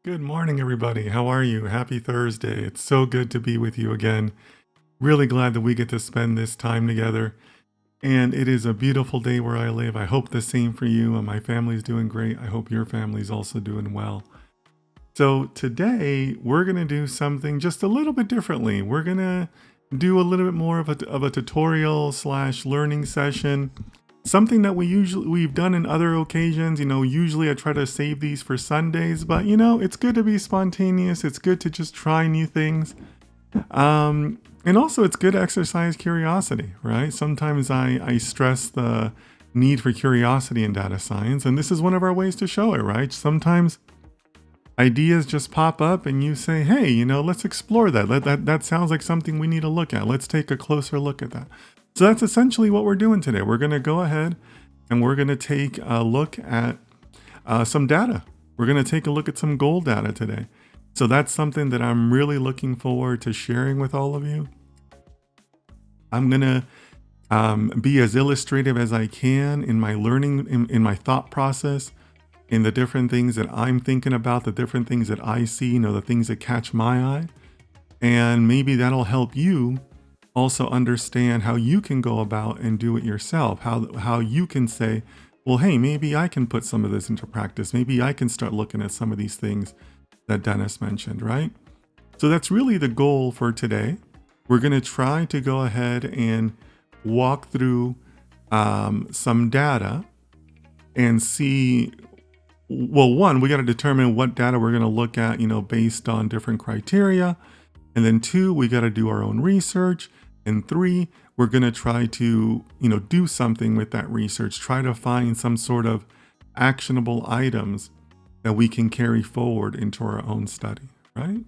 Good morning, everybody. How are you? Happy Thursday. It's so good to be with you again. Really glad that we get to spend this time together. And it is a beautiful day where I live. I hope the same for you, and my family's doing great. I hope your family's also doing well. So today we're going to do something just a little bit differently. We're going to do a little bit more of a tutorial slash learning session. Something that we've done in other occasions. Usually I try to save these for Sundays, but it's good to be spontaneous. It's good to just try new things. And also it's good to exercise curiosity, right? Sometimes I stress the need for curiosity in data science, and this is one of our ways to show it, right? Sometimes ideas just pop up and you say, hey, let's explore that. That sounds like something we need to look at. Let's take a closer look at that. So that's essentially what we're doing today. We're going to go ahead and we're going to take a look at some data. We're going to take a look at some goal data today. So that's something that I'm really looking forward to sharing with all of you. I'm going to be as illustrative as I can in my learning, in my thought process, in the different things that I'm thinking about, the different things that I see, the things that catch my eye. And maybe that'll help you also understand how you can go about and do it yourself, how you can say, well, hey, maybe I can put some of this into practice. Maybe I can start looking at some of these things that Dennis mentioned, right? So that's really the goal for today. We're going to try to go ahead and walk through some data and see, well, one, we got to determine what data we're going to look at, based on different criteria. And then two, we got to do our own research. And three, we're going to try to, do something with that research, try to find some sort of actionable items that we can carry forward into our own study, right?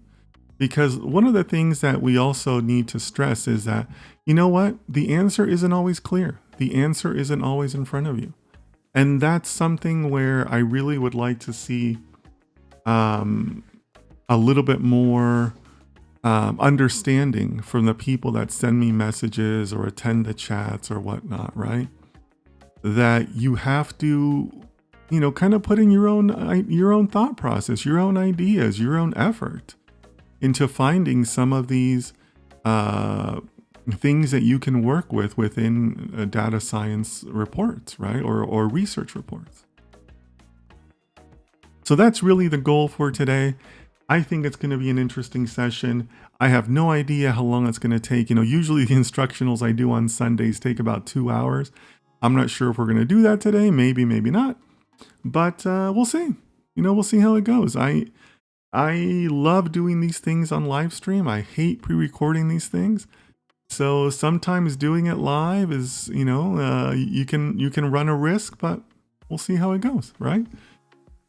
Because one of the things that we also need to stress is that, the answer isn't always clear. The answer isn't always in front of you. And that's something where I really would like to see a little bit more understanding from the people that send me messages or attend the chats or whatnot, right? That you have to, kind of put in your own thought process, your own ideas, your own effort into finding some of these things that you can work with within data science reports, right? Or research reports. So that's really the goal for today. I think it's going to be an interesting session. I have no idea how long it's going to take. Usually the instructionals I do on Sundays take about 2 hours. I'm not sure if we're going to do that today. Maybe not. But we'll see. We'll see how it goes. I love doing these things on live stream. I hate pre-recording these things. So sometimes doing it live is, you can run a risk, but we'll see how it goes, right?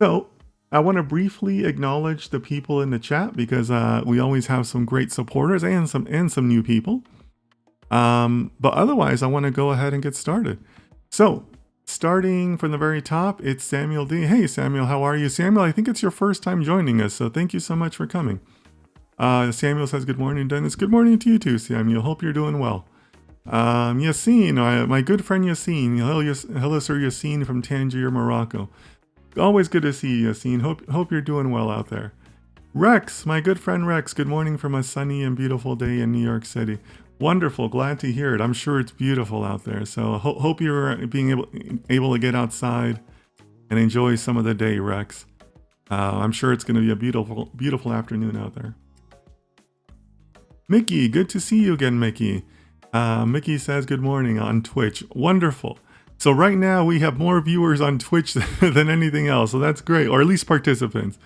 So I want to briefly acknowledge the people in the chat because we always have some great supporters and some new people. But otherwise, I want to go ahead and get started. So starting from the very top, it's Samuel D. Hey, Samuel, how are you? Samuel, I think it's your first time joining us, so thank you so much for coming. Samuel says, good morning, Dennis. Good morning to you too, Samuel. Hope you're doing well. Yassine, my good friend Yassine. Hello, sir Yassine from Tangier, Morocco. Always good to see you, Yassine. Hope you're doing well out there. Rex, my good friend Rex. Good morning from a sunny and beautiful day in New York City. Wonderful. Glad to hear it. I'm sure it's beautiful out there. So hope you're being able to get outside and enjoy some of the day, Rex. I'm sure it's going to be a beautiful afternoon out there. Mickey, good to see you again, Mickey. Mickey says good morning on Twitch. Wonderful. So right now we have more viewers on Twitch than anything else. So that's great, or at least participants.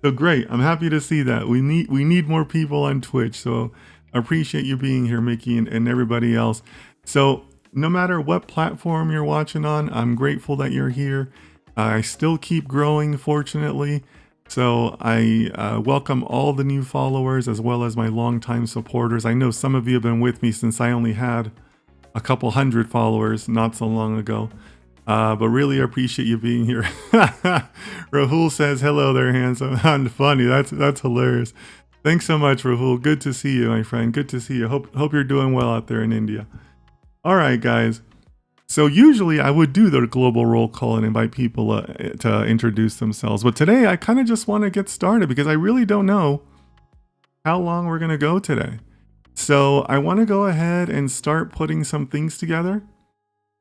So great. I'm happy to see that. We need more people on Twitch. So I appreciate you being here, Mickey, and everybody else. So no matter what platform you're watching on, I'm grateful that you're here. I still keep growing, fortunately. So I welcome all the new followers as well as my longtime supporters. I know some of you have been with me since I only had a couple hundred followers not so long ago. But really appreciate you being here. Rahul says, hello there, handsome. And funny. That's hilarious. Thanks so much, Rahul. Good to see you, my friend. Good to see you. Hope you're doing well out there in India. All right, guys. So usually I would do the global roll call and invite people to introduce themselves. But today I kind of just want to get started because I really don't know how long we're going to go today. So I want to go ahead and start putting some things together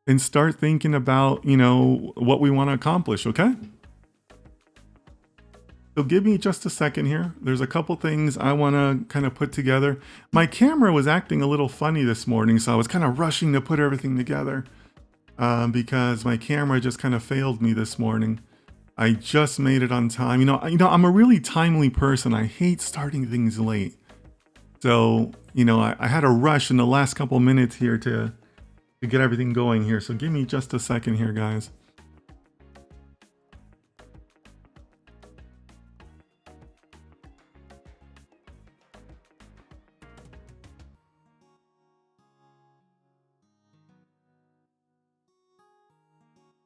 and start thinking about, what we want to accomplish, okay? So give me just a second here. There's a couple things I want to kind of put together. My camera was acting a little funny this morning, so I was kind of rushing to put everything together because my camera just kind of failed me this morning. I just made it on time. I'm a really timely person. I hate starting things late. So, I had a rush in the last couple minutes here to get everything going here. So give me just a second here, guys.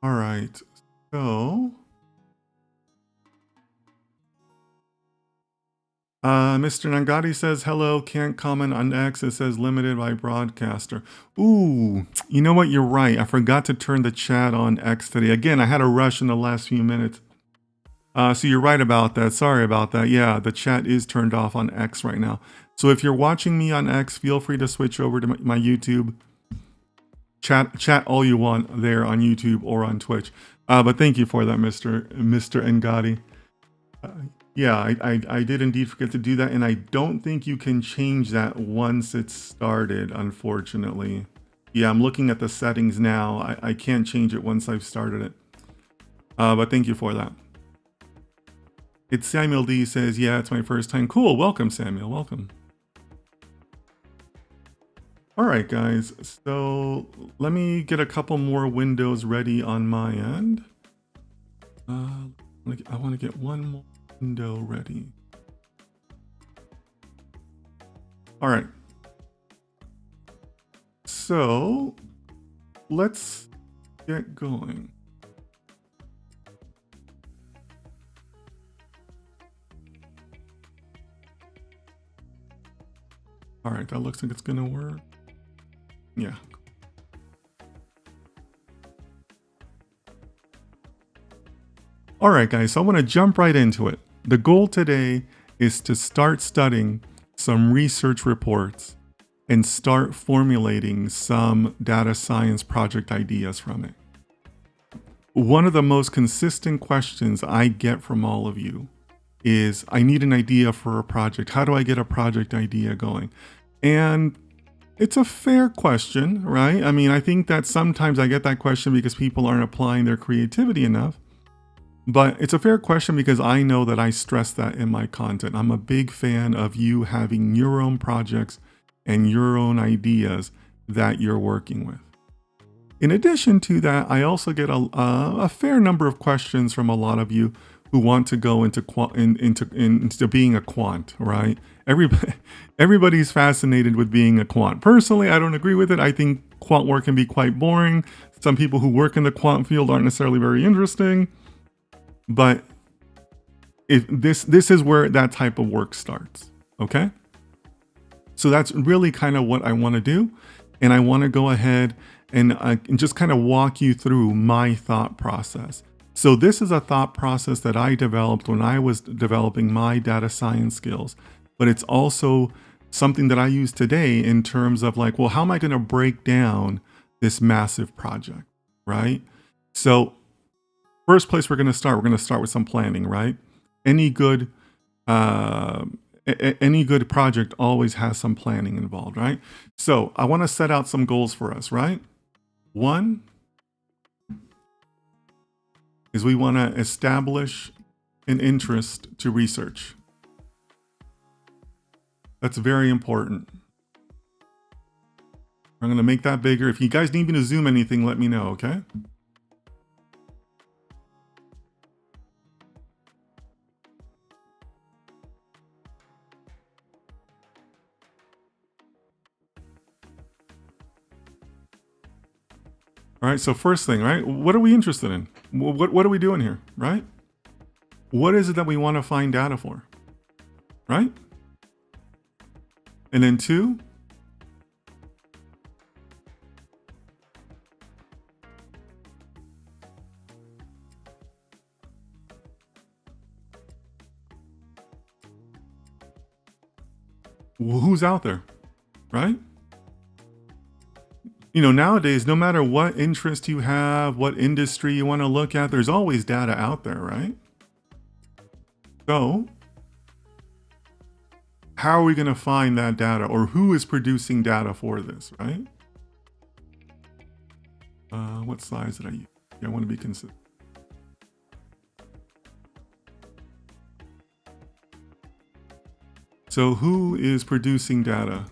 All right. So, Mr. Nangati says, hello, can't comment on X. It says limited by broadcaster. Ooh, you know what? You're right. I forgot to turn the chat on X today. Again, I had a rush in the last few minutes. So you're right about that. Sorry about that. Yeah, the chat is turned off on X right now. So if you're watching me on X, feel free to switch over to my YouTube. Chat all you want there on YouTube or on Twitch. But thank you for that, Mr. Ngati. Yeah, I did indeed forget to do that, and I don't think you can change that once it's started, unfortunately. Yeah, I'm looking at the settings now. I can't change it once I've started it. But thank you for that. It's Samuel D says, yeah, it's my first time. Cool, welcome, Samuel, welcome. All right, guys, so let me get a couple more windows ready on my end. I want to get one more window ready. All right. So let's get going. All right, that looks like it's gonna work. Yeah. All right, guys, so I want to jump right into it. The goal today is to start studying some research reports and start formulating some data science project ideas from it. One of the most consistent questions I get from all of you is, I need an idea for a project. How do I get a project idea going? And it's a fair question, right? I mean, I think that sometimes I get that question because people aren't applying their creativity enough. But it's a fair question because I know that I stress that in my content. I'm a big fan of you having your own projects and your own ideas that you're working with. In addition to that, I also get a fair number of questions from a lot of you who want to go into being a quant, right? Everybody's fascinated with being a quant. Personally, I don't agree with it. I think quant work can be quite boring. Some people who work in the quant field aren't necessarily very interesting. But this is where that type of work starts, okay? So that's really kind of what I want to do. And I want to go ahead and just kind of walk you through my thought process. So this is a thought process that I developed when I was developing my data science skills. But it's also something that I use today in terms of like, well, how am I going to break down this massive project, right? So first place we're going to start with some planning, right? Any good project always has some planning involved, right? So I want to set out some goals for us, right? One is we want to establish an interest to research. That's very important. I'm going to make that bigger. If you guys need me to zoom anything, let me know, okay? All right, so first thing, right? What are we interested in? What are we doing here, right? What is it that we want to find data for, right? And then two, Who's out there, right? You know, nowadays, no matter what interest you have, what industry you want to look at, there's always data out there, right? So how are we going to find that data, or who is producing data for this, right? What size did I use? Yeah, I want to be consistent. So who is producing data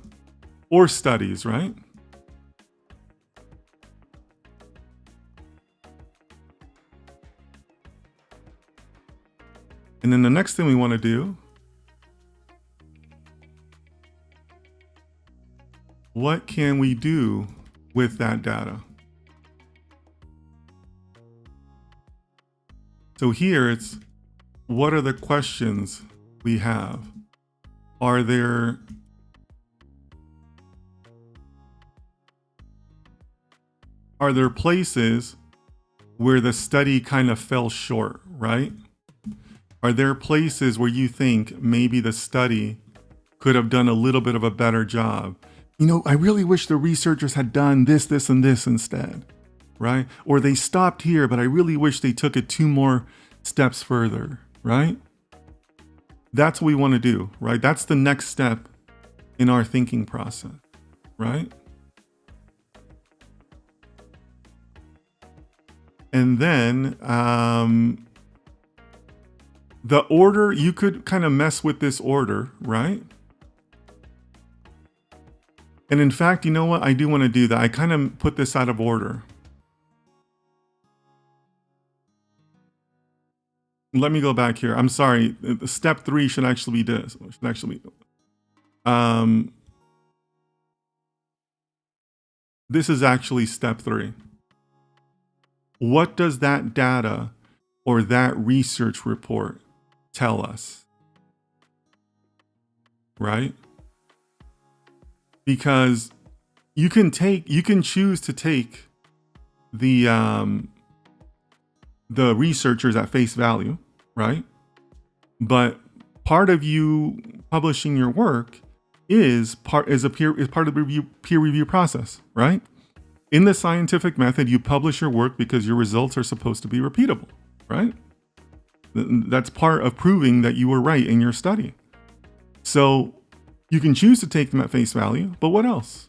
or studies, right? And then the next thing we want to do, what can we do with that data? So here it's, what are the questions we have? Are there places where the study kind of fell short, right? Are there places where you think maybe the study could have done a little bit of a better job? You know, I really wish the researchers had done this, this, and this instead, right? Or they stopped here, but I really wish they took it 2 more steps further, right? That's what we want to do, right? That's the next step in our thinking process, right? And then the order, you could kind of mess with this order, right? And in fact, you know what? I do want to do that. I kind of put this out of order. Let me go back here. I'm sorry. Step 3 should actually be this. This is actually step 3. What does that data or that research report tell us? Right? Because you can choose to take the researchers at face value, right? But part of you publishing your work is part of the peer review process, right? In the scientific method, you publish your work because your results are supposed to be repeatable, right? That's part of proving that you were right in your study. So you can choose to take them at face value, but what else?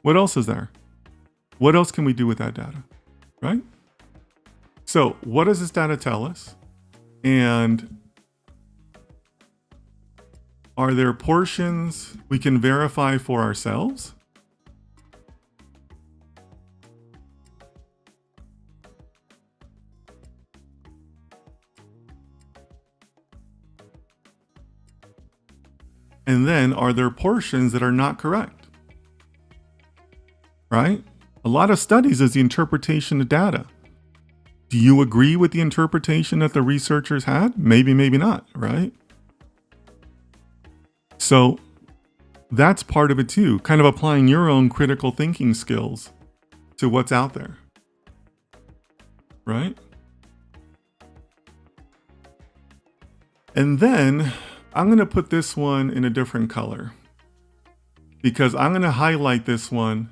What else is there? What else can we do with that data, right? So what does this data tell us? And are there portions we can verify for ourselves? And then are there portions that are not correct? Right? A lot of studies is the interpretation of data. Do you agree with the interpretation that the researchers had? Maybe, maybe not, right? So that's part of it too, kind of applying your own critical thinking skills to what's out there, right? And then I'm going to put this one in a different color because I'm going to highlight this one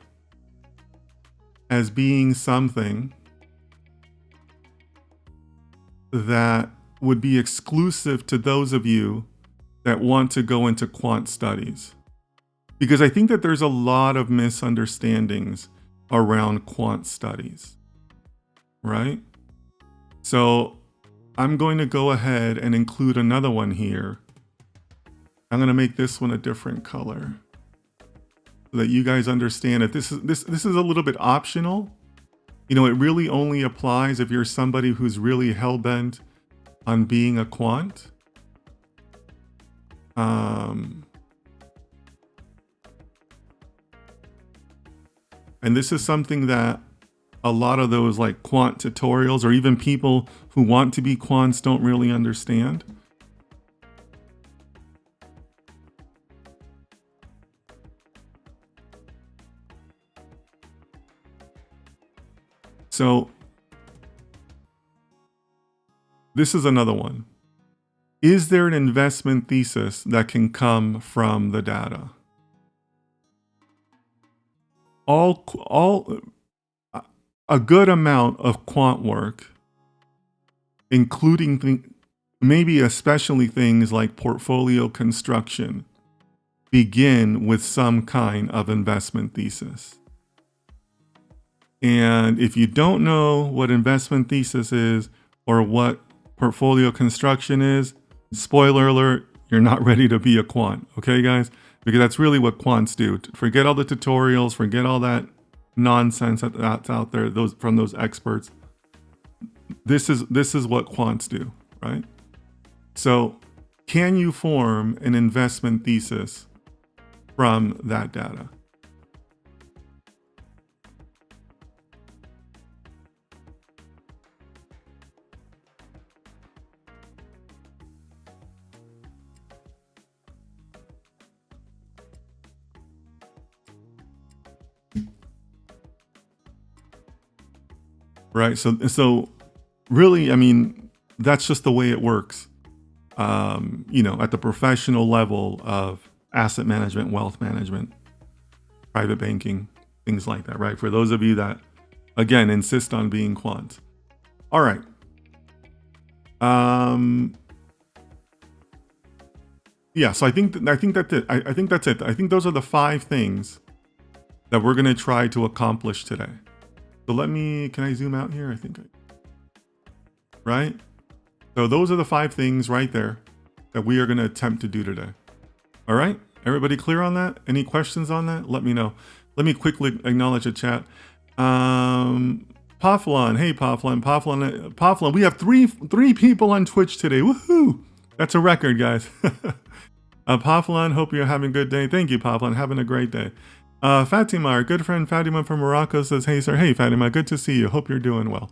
as being something that would be exclusive to those of you that want to go into quant studies. Because I think that there's a lot of misunderstandings around quant studies, right? So I'm going to go ahead and include another one here. I'm going to make this one a different color so that you guys understand that this is a little bit optional. You know, it really only applies if you're somebody who's really hell-bent on being a quant. And this is something that a lot of those like quant tutorials or even people who want to be quants don't really understand. So this is another one. Is there an investment thesis that can come from the data? A good amount of quant work, including maybe especially things like portfolio construction, begin with some kind of investment thesis. And if you don't know what investment thesis is or what portfolio construction is, spoiler alert, you're not ready to be a quant, okay guys? Because that's really what quants do. Forget all the tutorials, forget all that nonsense that's out there from those experts. This is what quants do, right? So can you form an investment thesis from that data? Right. So really, I mean, that's just the way it works. At the professional level of asset management, wealth management, private banking, things like that, right? For those of you that, again, insist on being quant. All right. Yeah, so I think that's it. I think that's it. I think those are the 5 things that we're going to try to accomplish today. So can I zoom out here? Right? So those are the 5 things right there that we are going to attempt to do today. All right? Everybody clear on that? Any questions on that? Let me know. Let me quickly acknowledge the chat. Paflon, hey Paflon, we have three people on Twitch today. Woohoo! That's a record, guys. Paflon, hope you're having a good day. Thank you, Paflon, having a great day. Fatima, our good friend Fatima from Morocco says, hey sir, hey Fatima, good to see you. Hope you're doing well.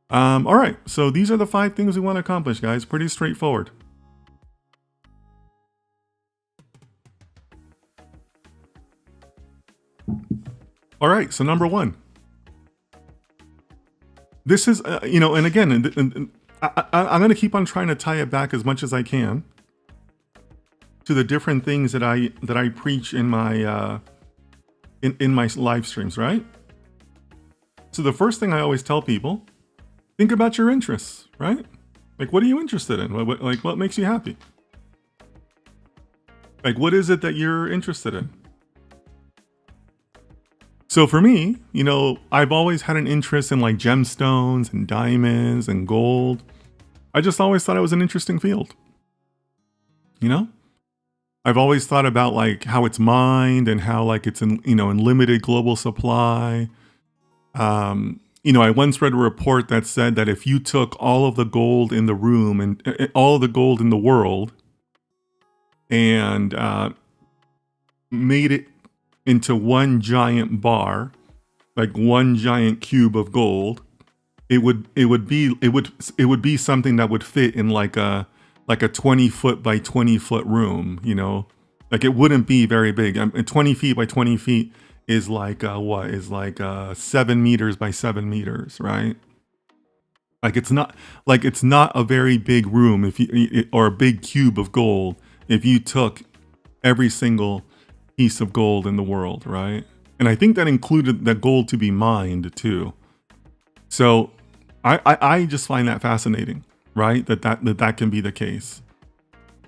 All right, so these are the 5 things we want to accomplish, guys. Pretty straightforward. All right, so number 1. This is, and again, I'm going to keep on trying to tie it back as much as I can to the different things that I preach in my in my live streams, right? So the first thing I always tell people, think about your interests, right? Like, what are you interested in? What makes you happy? Like, what is it that you're interested in? So for me, I've always had an interest in like gemstones and diamonds and gold. I just always thought it was an interesting field. I've always thought about like how it's mined and how like it's in limited global supply. I once read a report that said that if you took all of the gold in the room and all of the gold in the world and made it into one giant bar, like one giant cube of gold, it would be something that would fit in like a 20 foot by 20 foot room, like it wouldn't be very big. 20 feet by 20 feet is like 7 meters by 7 meters, right? Like it's not a very big room or a big cube of gold if you took every single piece of gold in the world, right? And I think that included the gold to be mined too. So I just find that fascinating, right? That can be the case.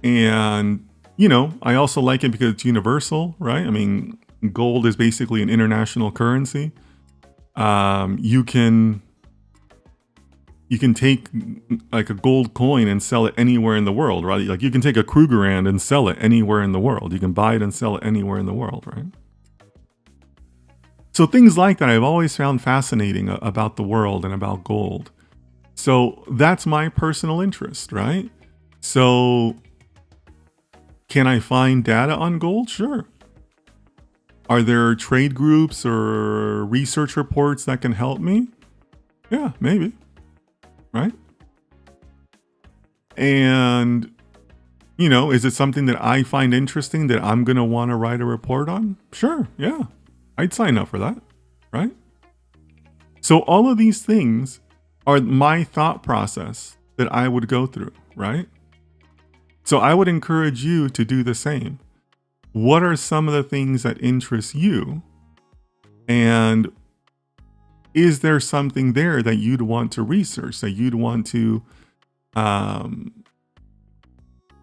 And I also like it because it's universal, right? I mean, gold is basically an international currency. You can take like a gold coin and sell it anywhere in the world, right? Like you can take a Krugerrand and sell it anywhere in the world. You can buy it and sell it anywhere in the world, right? So things like that I've always found fascinating about the world and about gold. So that's my personal interest, right? So can I find data on gold? Sure. Are there trade groups or research reports that can help me? Yeah, maybe. Right? And, is it something that I find interesting that I'm going to want to write a report on? Sure. Yeah. I'd sign up for that. Right? So all of these things are my thought process that I would go through. Right? So I would encourage you to do the same. What are some of the things that interest you? And is there something there that you'd want to research, that you'd want to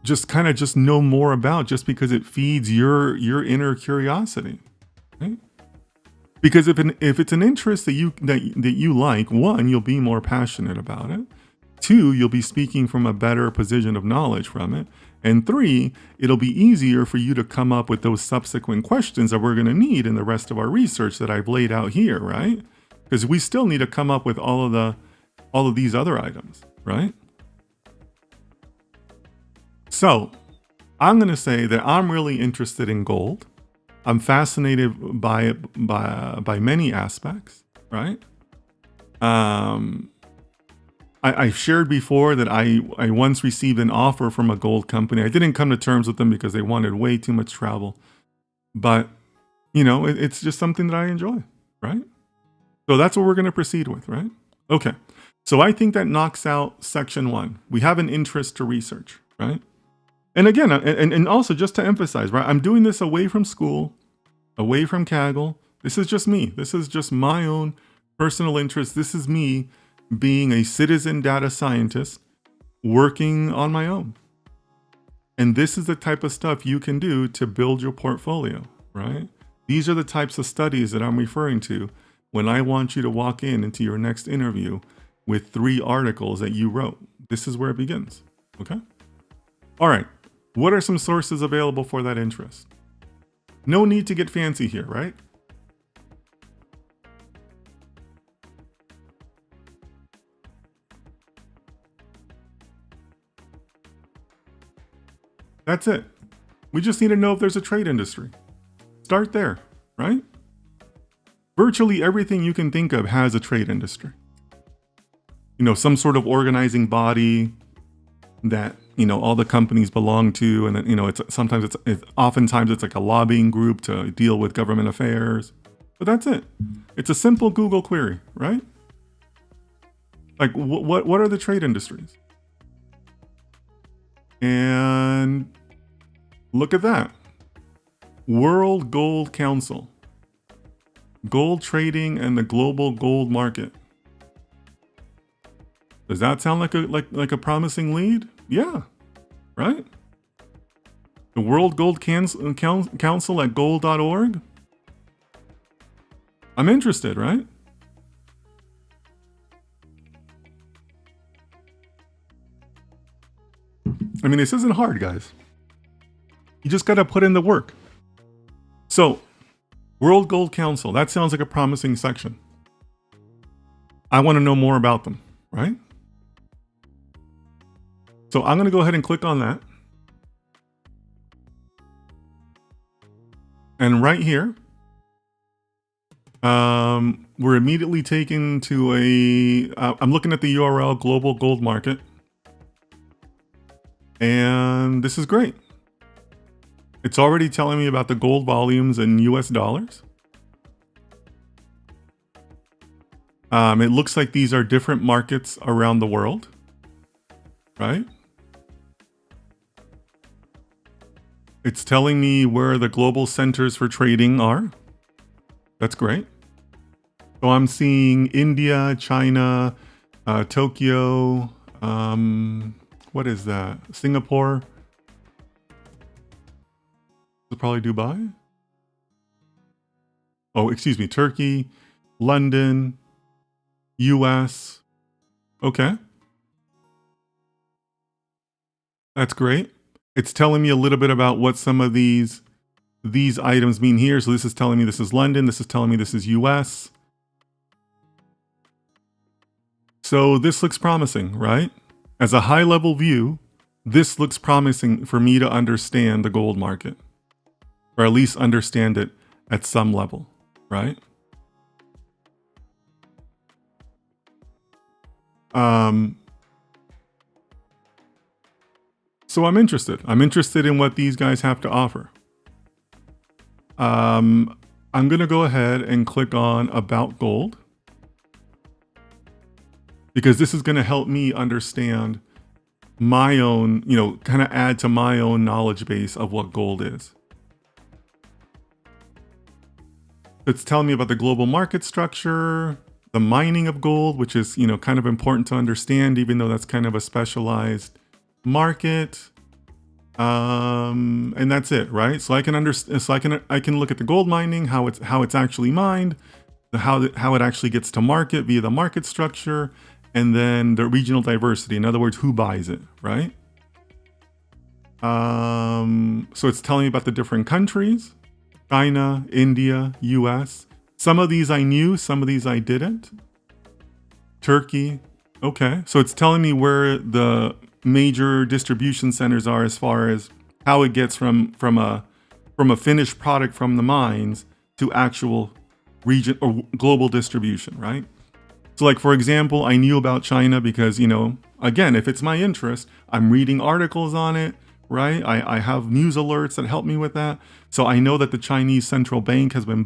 just know more about, just because it feeds your inner curiosity, right? Because if it's an interest that you like, one, you'll be more passionate about it. Two, you'll be speaking from a better position of knowledge from it. And three, it'll be easier for you to come up with those subsequent questions that we're going to need in the rest of our research that I've laid out here, right? Because we still need to come up with all of these other items, right? So I'm going to say that I'm really interested in gold. I'm fascinated by it by many aspects, right? I shared before that I once received an offer from a gold company. I didn't come to terms with them because they wanted way too much travel. But, it's just something that I enjoy, right? So that's what we're going to proceed with, right? Okay. So I think that knocks out section 1. We have an interest to research, right? And again, and also just to emphasize, right? I'm doing this away from school, away from Kaggle. This is just me. This is just my own personal interest. This is me being a citizen data scientist working on my own. And this is the type of stuff you can do to build your portfolio, right? These are the types of studies that I'm referring to when I want you to walk into your next interview with 3 articles that you wrote. This is where it begins, okay? All right, what are some sources available for that interest? No need to get fancy here, right? That's it. We just need to know if there's a trade industry. Start there, right? Virtually everything you can think of has a trade industry. Some sort of organizing body that, all the companies belong to. And then, oftentimes it's like a lobbying group to deal with government affairs. But that's it. It's a simple Google query, right? Like, what are the trade industries? And look at that. World Gold Council. Gold trading and the global gold market. Does that sound like a promising lead? Yeah, right? The World Gold Council at gold.org. I'm interested, right? I mean, this isn't hard, guys. You just got to put in the work. So, World Gold Council, that sounds like a promising section. I want to know more about them, right? So I'm going to go ahead and click on that. And right here, we're immediately taken to I'm looking at the URL Global Gold Market. And this is great. It's already telling me about the gold volumes in US dollars. It looks like these are different markets around the world, right? It's telling me where the global centers for trading are. That's great. So I'm seeing India, China, Tokyo, what is that? Singapore. Probably Dubai. Oh, excuse me, Turkey, London, US. Okay. That's great. It's telling me a little bit about what some of these items mean here. So this is telling me this is London. This is telling me this is US. So this looks promising, right? As a high level view, this looks promising for me to understand the gold market, or at least understand it at some level, right? So I'm interested. I'm interested in what these guys have to offer. I'm going to go ahead and click on About Gold, because this is going to help me understand my own, kind of add to my own knowledge base of what gold is. It's telling me about the global market structure, the mining of gold, which is, kind of important to understand, even though that's kind of a specialized market. And that's it, right? So I can understand. So I can look at the gold mining, how it's actually mined, how it actually gets to market via the market structure, and then the regional diversity. In other words, who buys it, right? So it's telling me about the different countries: China, India, US. Some of these I knew, some of these I didn't. Turkey. Okay. So it's telling me where the major distribution centers are as far as how it gets from a finished product from the mines to actual region or global distribution, right? So like, for example, I knew about China because, again, if it's my interest, I'm reading articles on it, right? I have news alerts that help me with that. So I know that the Chinese central bank has been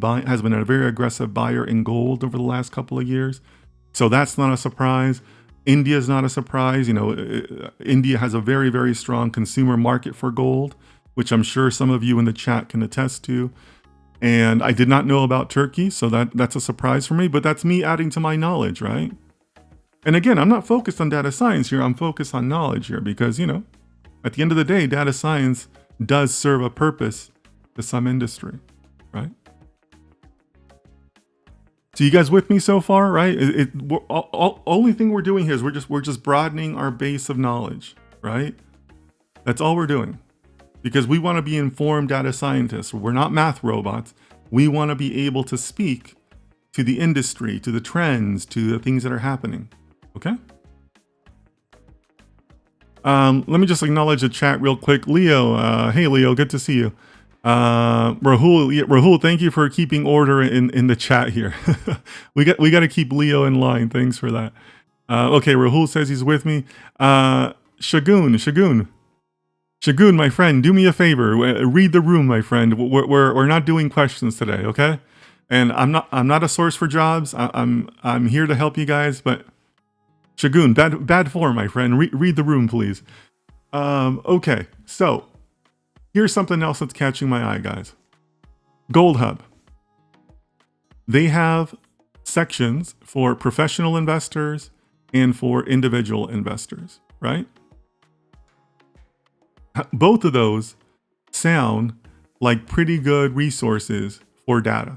a very aggressive buyer in gold over the last couple of years. So that's not a surprise. India is not a surprise. India has a very, very strong consumer market for gold, which I'm sure some of you in the chat can attest to. And I did not know about Turkey, so that's a surprise for me, but that's me adding to my knowledge, right? And again, I'm not focused on data science here. I'm focused on knowledge here because, at the end of the day, data science does serve a purpose to some industry, right? So you guys with me so far, right? Only thing we're doing here is we're just broadening our base of knowledge, right? That's all we're doing. Because we want to be informed data scientists. We're not math robots. We want to be able to speak to the industry, to the trends, to the things that are happening. Okay? Let me just acknowledge the chat real quick. Leo, hey Leo, good to see you. Rahul, thank you for keeping order in the chat here. we got to keep Leo in line. Thanks for that. Okay, Rahul says he's with me. Shagun, my friend, do me a favor. Read the room, my friend. We're not doing questions today, okay? And I'm not a source for jobs. I'm here to help you guys. But Shagun, bad form, my friend. Read the room, please. Okay, so here's something else that's catching my eye, guys. Gold Hub. They have sections for professional investors and for individual investors, right? Both of those sound like pretty good resources for data,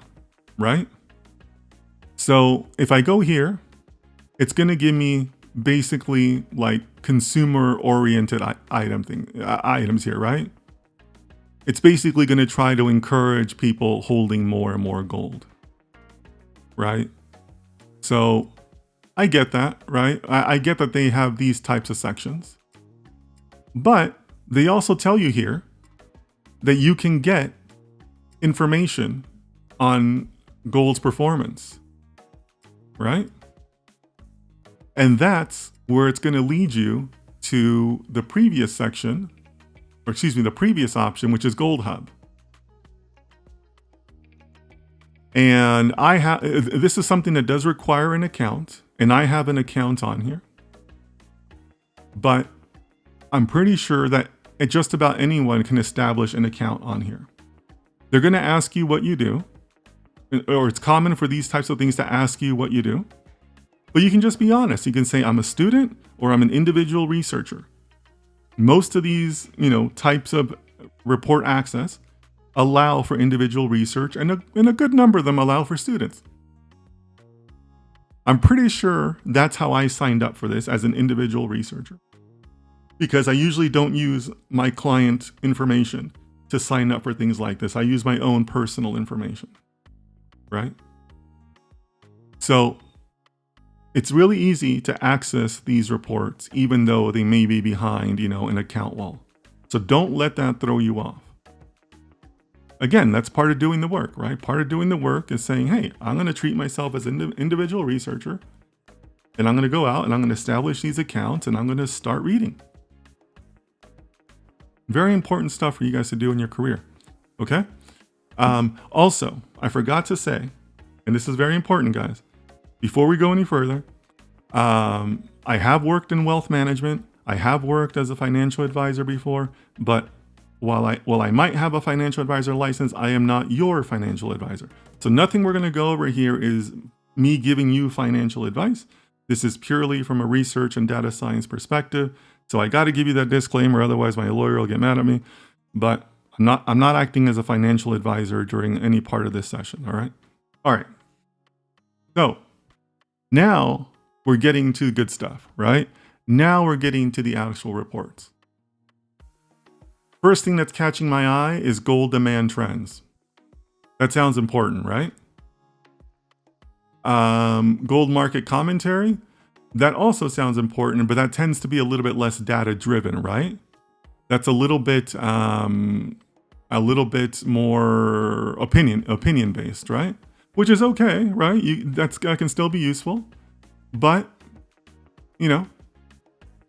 right? So if I go here, it's going to give me basically like consumer-oriented items here, right? It's basically going to try to encourage people holding more and more gold, right? So I get that, right? I get that they have these types of sections, but they also tell you here that you can get information on gold's performance, right? And that's where it's going to lead you to the previous section, or excuse me, the previous option, which is Gold Hub. And this is something that does require an account, and I have an account on here. But I'm pretty sure that just about anyone can establish an account on here. They're going to ask you what you do, or it's common for these types of things to ask you what you do. But you can just be honest. You can say, I'm a student or I'm an individual researcher. Most of these, types of report access allow for individual research, and a good number of them allow for students. I'm pretty sure that's how I signed up for this as an individual researcher, because I usually don't use my client information to sign up for things like this. I use my own personal information, right? So it's really easy to access these reports, even though they may be behind, an account wall. So don't let that throw you off. Again, that's part of doing the work, right? Part of doing the work is saying, hey, I'm going to treat myself as an individual researcher, and I'm going to go out and I'm going to establish these accounts, and I'm going to start reading. Very important stuff for you guys to do in your career, okay? Also, I forgot to say, and this is very important, guys, before we go any further, I have worked in wealth management. I have worked as a financial advisor before, but while I might have a financial advisor license, I am not your financial advisor. So nothing we're going to go over here is me giving you financial advice. This is purely from a research and data science perspective. So I got to give you that disclaimer, otherwise my lawyer will get mad at me. But I'm not acting as a financial advisor during any part of this session. All right. All right. So now we're getting to good stuff, right? Now we're getting to the actual reports. First thing that's catching my eye is gold demand trends. That sounds important, right? Gold market commentary. That also sounds important, but that tends to be a little bit less data driven, right? That's a little bit more opinion based, right? Which is okay, right? That can still be useful, but you know,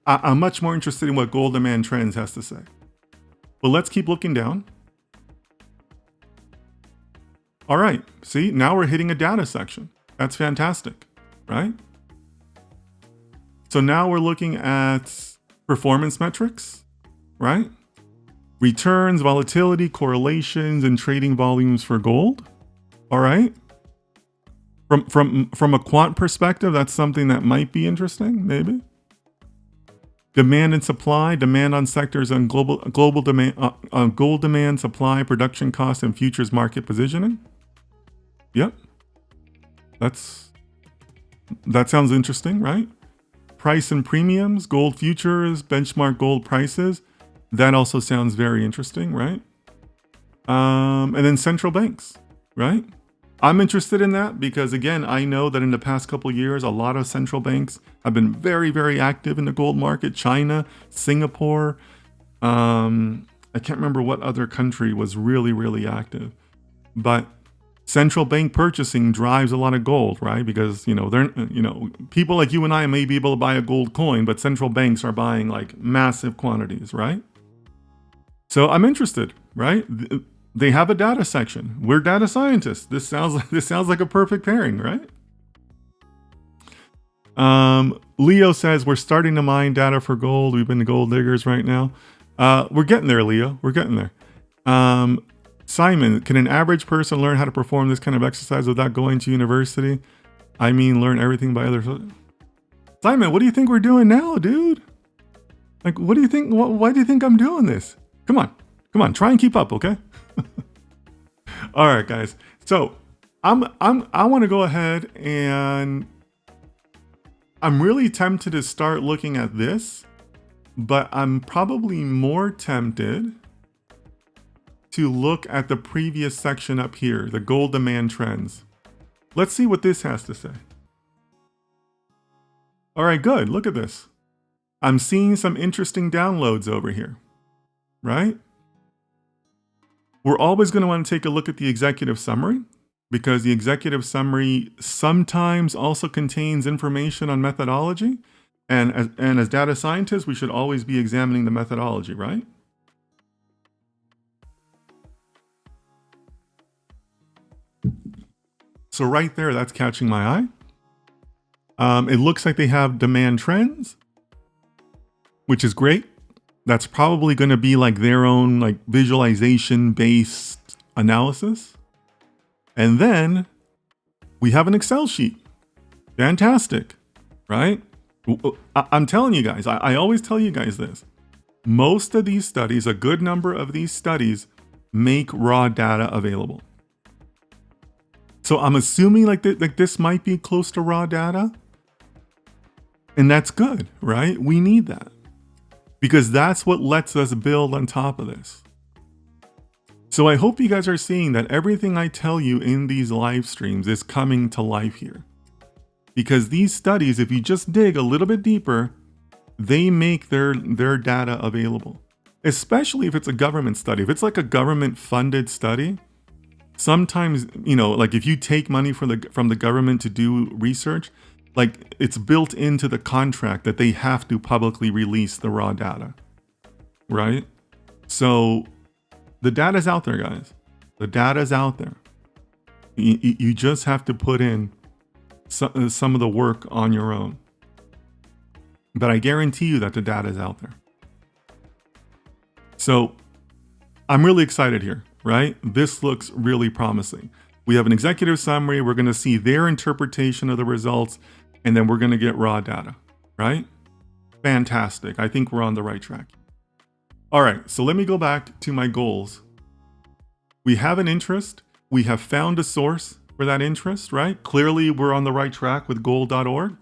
I'm much more interested in what gold demand trends has to say. But let's keep looking down. All right, see, now we're hitting a data section. That's fantastic, right? So now we're looking at performance metrics, right? Returns, volatility, correlations, and trading volumes for gold. All right. From a quant perspective, that's something that might be interesting, maybe. Demand and supply, demand on sectors and global demand, gold demand, supply, production costs, and futures market positioning. Yep. That sounds interesting, right? Price and premiums, gold futures, benchmark gold prices. That also sounds very interesting, right? And then central banks, right? I'm interested in that because, again, I know that in the past couple of years, a lot of central banks have been very, very active in the gold market. China, Singapore, I can't remember what other country was really, really active. But central bank purchasing drives a lot of gold, right? Because, people like you and I may be able to buy a gold coin, but central banks are buying like massive quantities, right? So I'm interested, right? They have a data section. We're data scientists. This sounds like a perfect pairing, right? Leo says we're starting to mine data for gold. We've been gold diggers right now. We're getting there, Leo. We're getting there. Simon, can an average person learn how to perform this kind of exercise without going to university? I mean, learn everything by others. Simon, what do you think we're doing now, dude? Like, what do you think? Why do you think I'm doing this? Come on, try and keep up, okay? All right, guys. So I want to go ahead and I'm really tempted to start looking at this, but I'm probably more tempted to look at the previous section up here, the gold demand trends. Let's see what this has to say. All right, good. Look at this. I'm seeing some interesting downloads over here, right? We're always going to want to take a look at the executive summary because the executive summary sometimes also contains information on methodology. And as data scientists, we should always be examining the methodology, right? So right there, that's catching my eye. It looks like they have demand trends, which is great. That's probably going to be like their own like visualization based analysis. And then we have an Excel sheet. Fantastic, right? I'm telling you guys, I always tell you guys this. Most of these studies, a good number of these studies make raw data available. So I'm assuming like this might be close to raw data. And that's good, right? We need that. Because that's what lets us build on top of this. So I hope you guys are seeing that everything I tell you in these live streams is coming to life here. Because these studies, if you just dig a little bit deeper, they make their data available. Especially if it's a government study. If it's like a government funded study, sometimes, like if you take money from the government to do research, like it's built into the contract that they have to publicly release the raw data, right? So the data's out there, guys. The data's out there. You just have to put in some of the work on your own. but I guarantee you that the data is out there. So I'm really excited here, right? This looks really promising. We have an executive summary. We're going to see their interpretation of the results, and then we're going to get raw data, right? Fantastic. I think we're on the right track. All right, so let me go back to my goals. We have an interest. We have found a source for that interest, right? Clearly, we're on the right track with goal.org.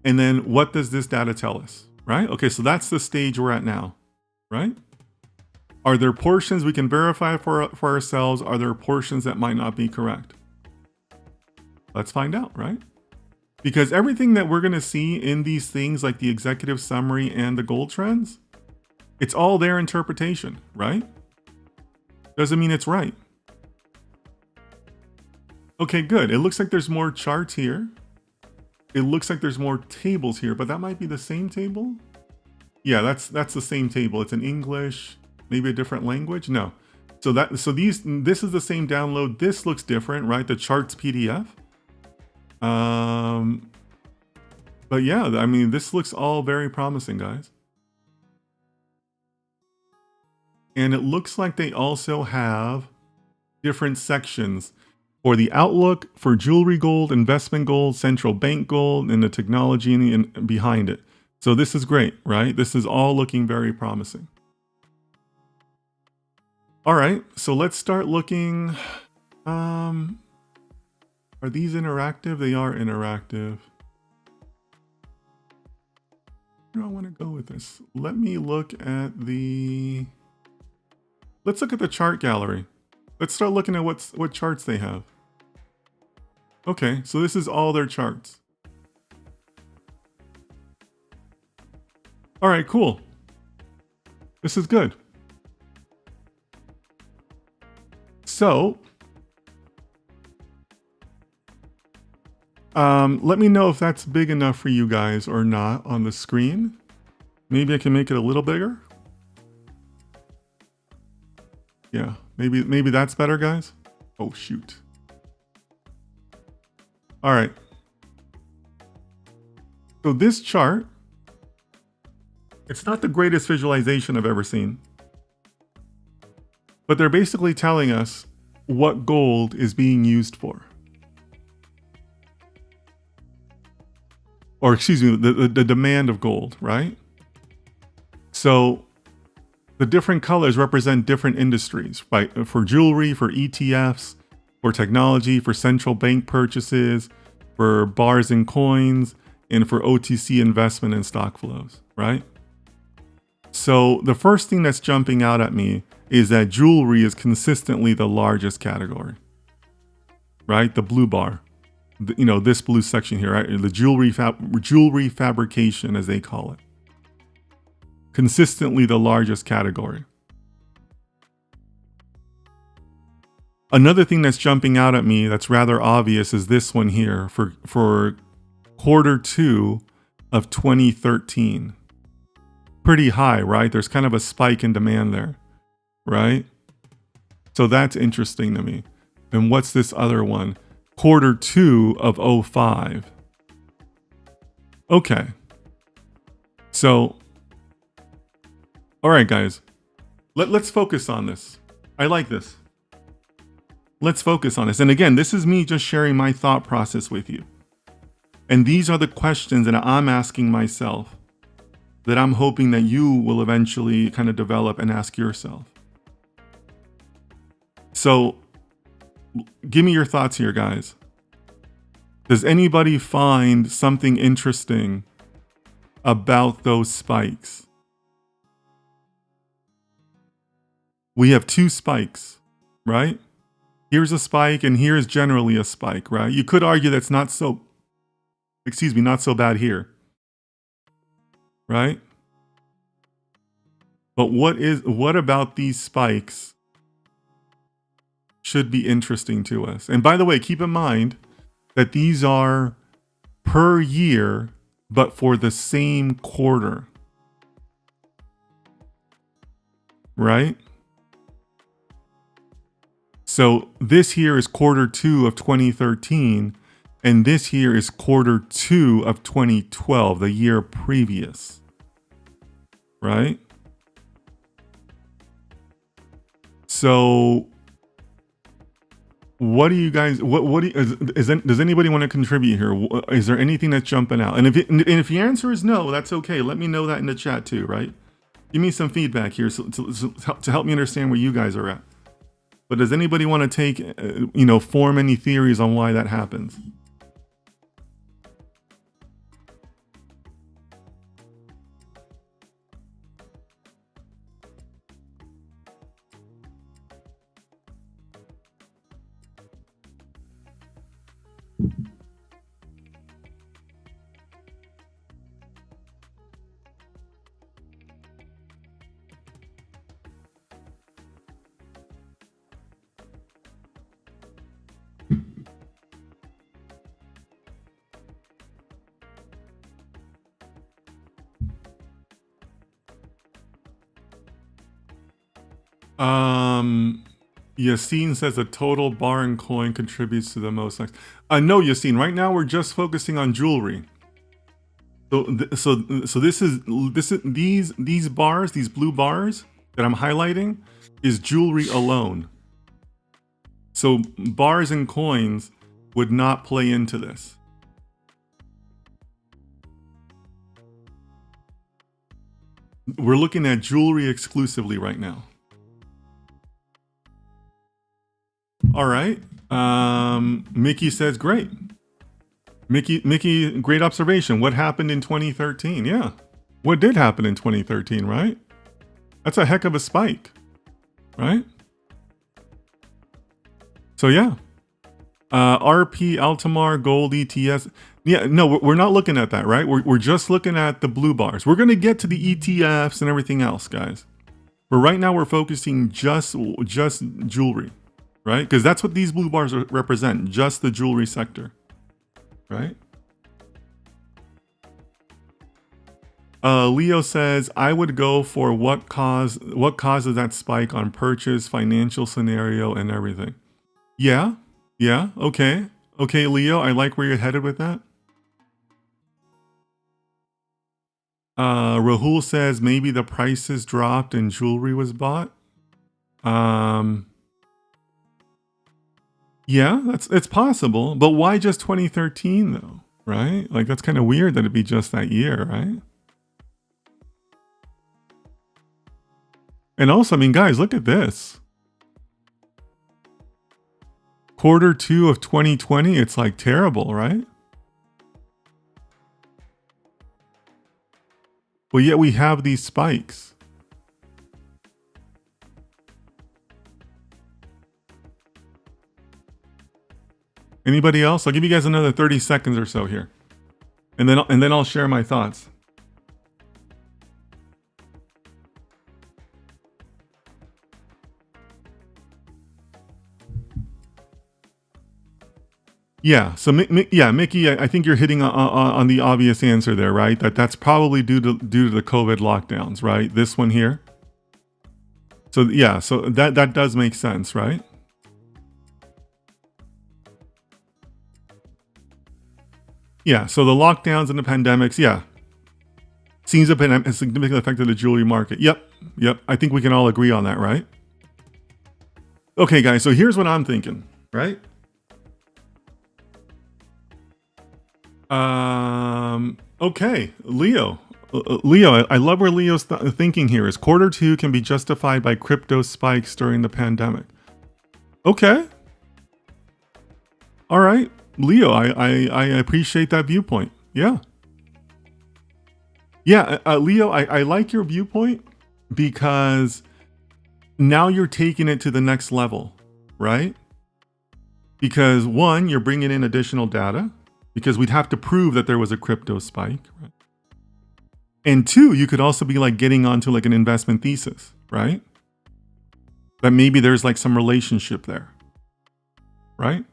And then what does this data tell us, right? Okay, so that's the stage we're at now, right? Are there portions we can verify for ourselves? Are there portions that might not be correct? Let's find out, right? Because everything that we're going to see in these things like the executive summary and the gold trends, it's all their interpretation, right? Doesn't mean it's right. Okay, good. It looks like there's more charts here. It looks like there's more tables here, but that might be the same table. Yeah, that's the same table. It's in English, maybe a different language. No. So this is the same download. This looks different, right? The charts PDF. But yeah, I mean, this looks all very promising, guys. And it looks like they also have different sections for the outlook, for jewelry gold, investment gold, central bank gold, and the technology behind it. So this is great, right? This is all looking very promising. All right, so let's start looking. Are these interactive? They are interactive. Where do I want to go with this? Let me look at the... Let's look at the chart gallery. Let's start looking at what charts they have. Okay, so this is all their charts. All right, cool. This is good. So, let me know if that's big enough for you guys or not on the screen. Maybe I can make it a little bigger. Yeah, maybe that's better, guys. Oh, shoot. All right. So this chart, it's not the greatest visualization I've ever seen. But they're basically telling us what gold is being used for. Or excuse me, the demand of gold, right? So the different colors represent different industries, right? For jewelry, for ETFs, for technology, for central bank purchases, for bars and coins, and for OTC investment and stock flows, right? So the first thing that's jumping out at me is that jewelry is consistently the largest category, right? The blue bar, this blue section here, right? The jewelry fabrication, as they call it. Consistently the largest category. Another thing that's jumping out at me that's rather obvious is this one here for Q2 of 2013. Pretty high, right? There's kind of a spike in demand there, right? So that's interesting to me. And what's this other one? Q2 of 05. Okay. So, all right, guys, let's focus on this. I like this. Let's focus on this. And again, this is me just sharing my thought process with you. And these are the questions that I'm asking myself that I'm hoping that you will eventually kind of develop and ask yourself. So give me your thoughts here, guys. Does anybody find something interesting about those spikes? We have two spikes, right? Here's a spike and here's generally a spike, right? You could argue that's not so bad here, right? But what about these spikes should be interesting to us? And by the way, keep in mind that these are per year, but for the same quarter, right? So this here is Q2 of 2013. And this here is Q2 of 2012, the year previous, right? So what do you guys, does anybody want to contribute here? Is there anything that's jumping out? And if the answer is no, that's okay. Let me know that in the chat too, right? Give me some feedback here to help me understand where you guys are at. But does anybody want to take, form any theories on why that happens? Yassine says a total bar and coin contributes to the most. No, Yassine. Right now we're just focusing on jewelry. So these bars, these blue bars that I'm highlighting, is jewelry alone. So bars and coins would not play into this. We're looking at jewelry exclusively right now. All right. Mickey says, great. Mickey, great observation. What happened in 2013? Yeah. What did happen in 2013, right? That's a heck of a spike, right? So yeah. RP, Altamar, Gold, ETFs. Yeah, no, we're not looking at that, right? We're just looking at the blue bars. We're going to get to the ETFs and everything else, guys. But right now we're focusing just jewelry, right? Because that's what these blue bars represent, just the jewelry sector, right? Leo says, I would go for what causes that spike on purchase, financial scenario, and everything. Yeah, okay. Okay, Leo, I like where you're headed with that. Rahul says maybe the prices dropped and jewelry was bought. Yeah, it's possible, but why just 2013 though, right? Like that's kind of weird that it'd be just that year, right? And also, I mean, guys, look at this. Q2 of 2020, it's like terrible, right? But yet we have these spikes. Anybody else? I'll give you guys another 30 seconds or so here. And then I'll share my thoughts. Yeah, so Mickey, I think you're hitting on the obvious answer there, right? That's probably due to the COVID lockdowns, right? This one here. So yeah, so that does make sense, right? Yeah, so the lockdowns and the pandemics, yeah. Seems to have significantly affected the jewelry market. Yep. I think we can all agree on that, right? Okay, guys, so here's what I'm thinking, right? Okay, Leo, I love where Leo's thinking here is Q2 can be justified by crypto spikes during the pandemic. Okay. All right, Leo, I appreciate that viewpoint. Yeah. Leo, I like your viewpoint because now you're taking it to the next level, right? Because one, you're bringing in additional data because we'd have to prove that there was a crypto spike, right? And two, you could also be like getting onto like an investment thesis, right? That maybe there's like some relationship there, right?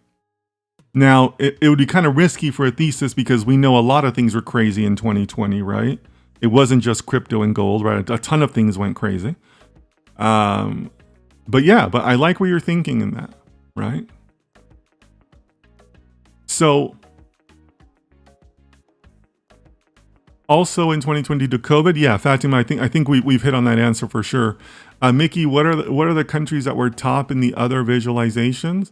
Now, it would be kind of risky for a thesis because we know a lot of things were crazy in 2020, right? It wasn't just crypto and gold, right? A ton of things went crazy. But I like where you're thinking in that, right? So Also in 2020 to COVID, yeah, Fatima, I think we've hit on that answer for sure. Mickey, what are the countries that were top in the other visualizations?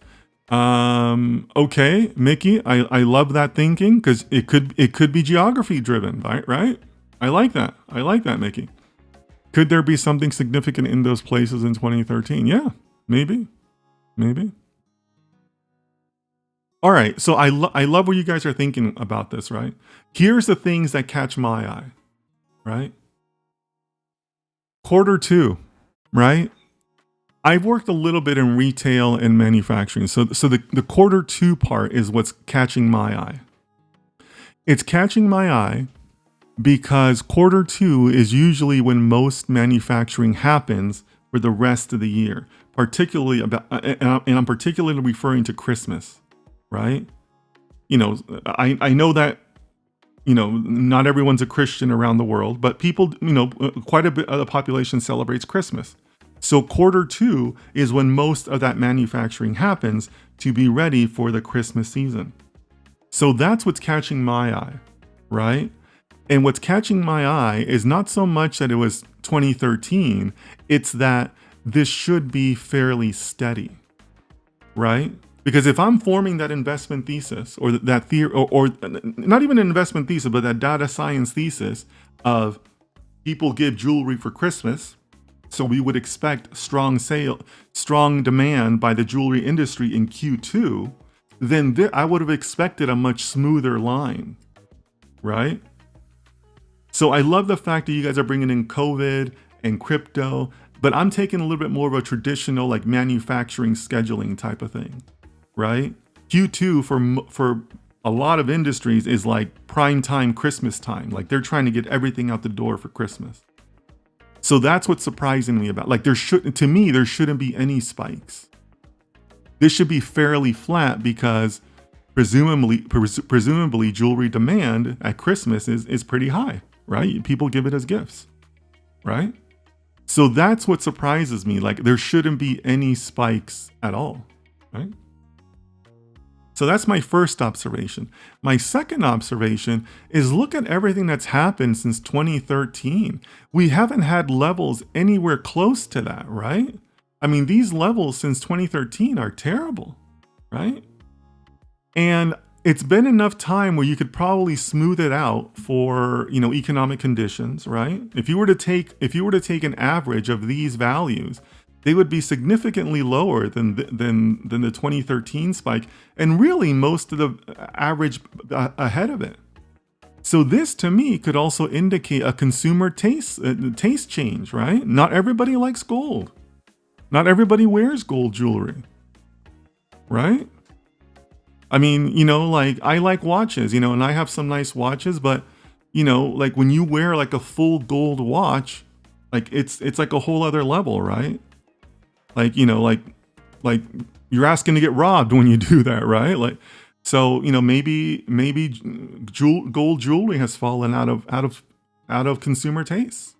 Okay, Mickey, I love that thinking because it could be geography driven, right? I like that, Mickey. Could there be something significant in those places in 2013? Yeah, maybe. All right, so I love what you guys are thinking about this, right? Here's the things that catch my eye, right? Quarter two, right? I've worked a little bit in retail and manufacturing. So the quarter two part is what's catching my eye. It's catching my eye because quarter two is usually when most manufacturing happens for the rest of the year, particularly and I'm particularly referring to Christmas, right? I know that not everyone's a Christian around the world, but people, quite a bit of the population celebrates Christmas. So quarter two is when most of that manufacturing happens to be ready for the Christmas season. So that's what's catching my eye, right? And what's catching my eye is not so much that it was 2013, it's that this should be fairly steady, right? Because if I'm forming that investment thesis or that theory, or not even an investment thesis, but that data science thesis of people give jewelry for Christmas, so we would expect strong demand by the jewelry industry in Q2, then I would have expected a much smoother line, right? So I love the fact that you guys are bringing in COVID and crypto, but I'm taking a little bit more of a traditional like manufacturing scheduling type of thing, right? Q2 for a lot of industries is like prime time Christmas time. Like they're trying to get everything out the door for Christmas. So that's what's surprising me about. Like there shouldn't be any spikes. This should be fairly flat because presumably jewelry demand at Christmas is pretty high, right? People give it as gifts, right? So that's what surprises me. Like there shouldn't be any spikes at all, right? So that's my first observation. My second observation is look at everything that's happened since 2013. We haven't had levels anywhere close to that, right? I mean, these levels since 2013 are terrible, right? And it's been enough time where you could probably smooth it out for, economic conditions, right? If you were to take an average of these values, they would be significantly lower than the 2013 spike, and really most of the average ahead of it. So this, to me, could also indicate a consumer taste change, right? Not everybody likes gold. Not everybody wears gold jewelry, right? I mean, like I like watches, and I have some nice watches, but like when you wear like a full gold watch, like it's like a whole other level, right? Like, like you're asking to get robbed when you do that, right? Like, so, maybe gold jewelry has fallen out of consumer tastes,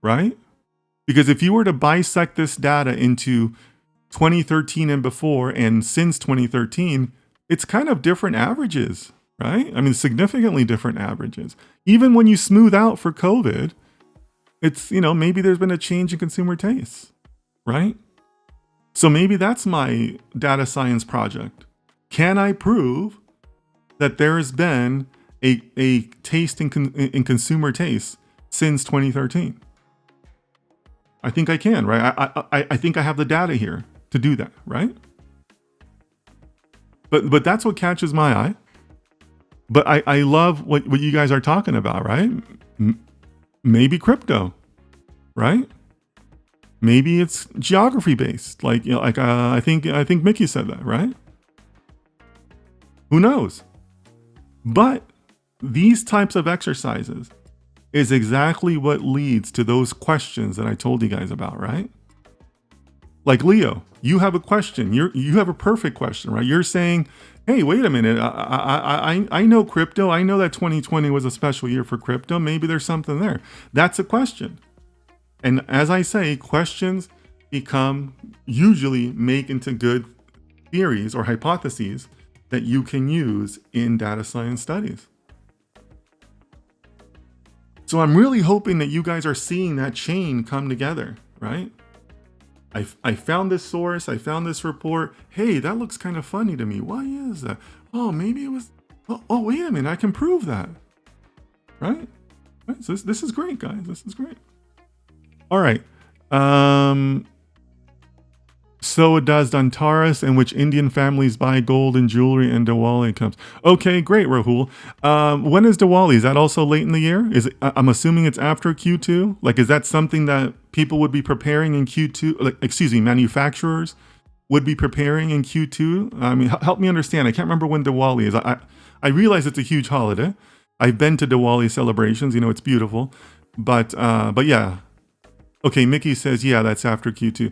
right? Because if you were to bisect this data into 2013 and before, and since 2013, it's kind of different averages, right? I mean, significantly different averages. Even when you smooth out for COVID, it's, maybe there's been a change in consumer tastes, right? So maybe that's my data science project. Can I prove that there has been a taste in consumer taste since 2013? I think I can, right? I think I have the data here to do that, right? But that's what catches my eye. But I love what you guys are talking about, right? Maybe crypto, right? Maybe it's geography based, like I think Mickey said that, right? Who knows? But these types of exercises is exactly what leads to those questions that I told you guys about, right? Like Leo, you have a question. You have a perfect question, right? You're saying, hey, wait a minute. I know crypto. I know that 2020 was a special year for crypto. Maybe there's something there. That's a question. And as I say, questions usually make into good theories or hypotheses that you can use in data science studies. So I'm really hoping that you guys are seeing that chain come together, right? I found this source, I found this report. Hey, that looks kind of funny to me. Why is that? Oh, maybe it was, oh, wait a minute, I can prove that, right? Right, so this is great, guys. This is great. All right. So it does Dantaras, in which Indian families buy gold and jewelry, and Diwali comes. Okay, great, Rahul. When is Diwali? Is that also late in the year? Is it, I'm assuming it's after Q2? Like, is that something that people would be preparing in Q2? Like, excuse me, manufacturers would be preparing in Q2? I mean, help me understand. I can't remember when Diwali is. I realize it's a huge holiday. I've been to Diwali celebrations. You know, it's beautiful. But yeah. Okay, Mickey says, yeah, that's after Q2.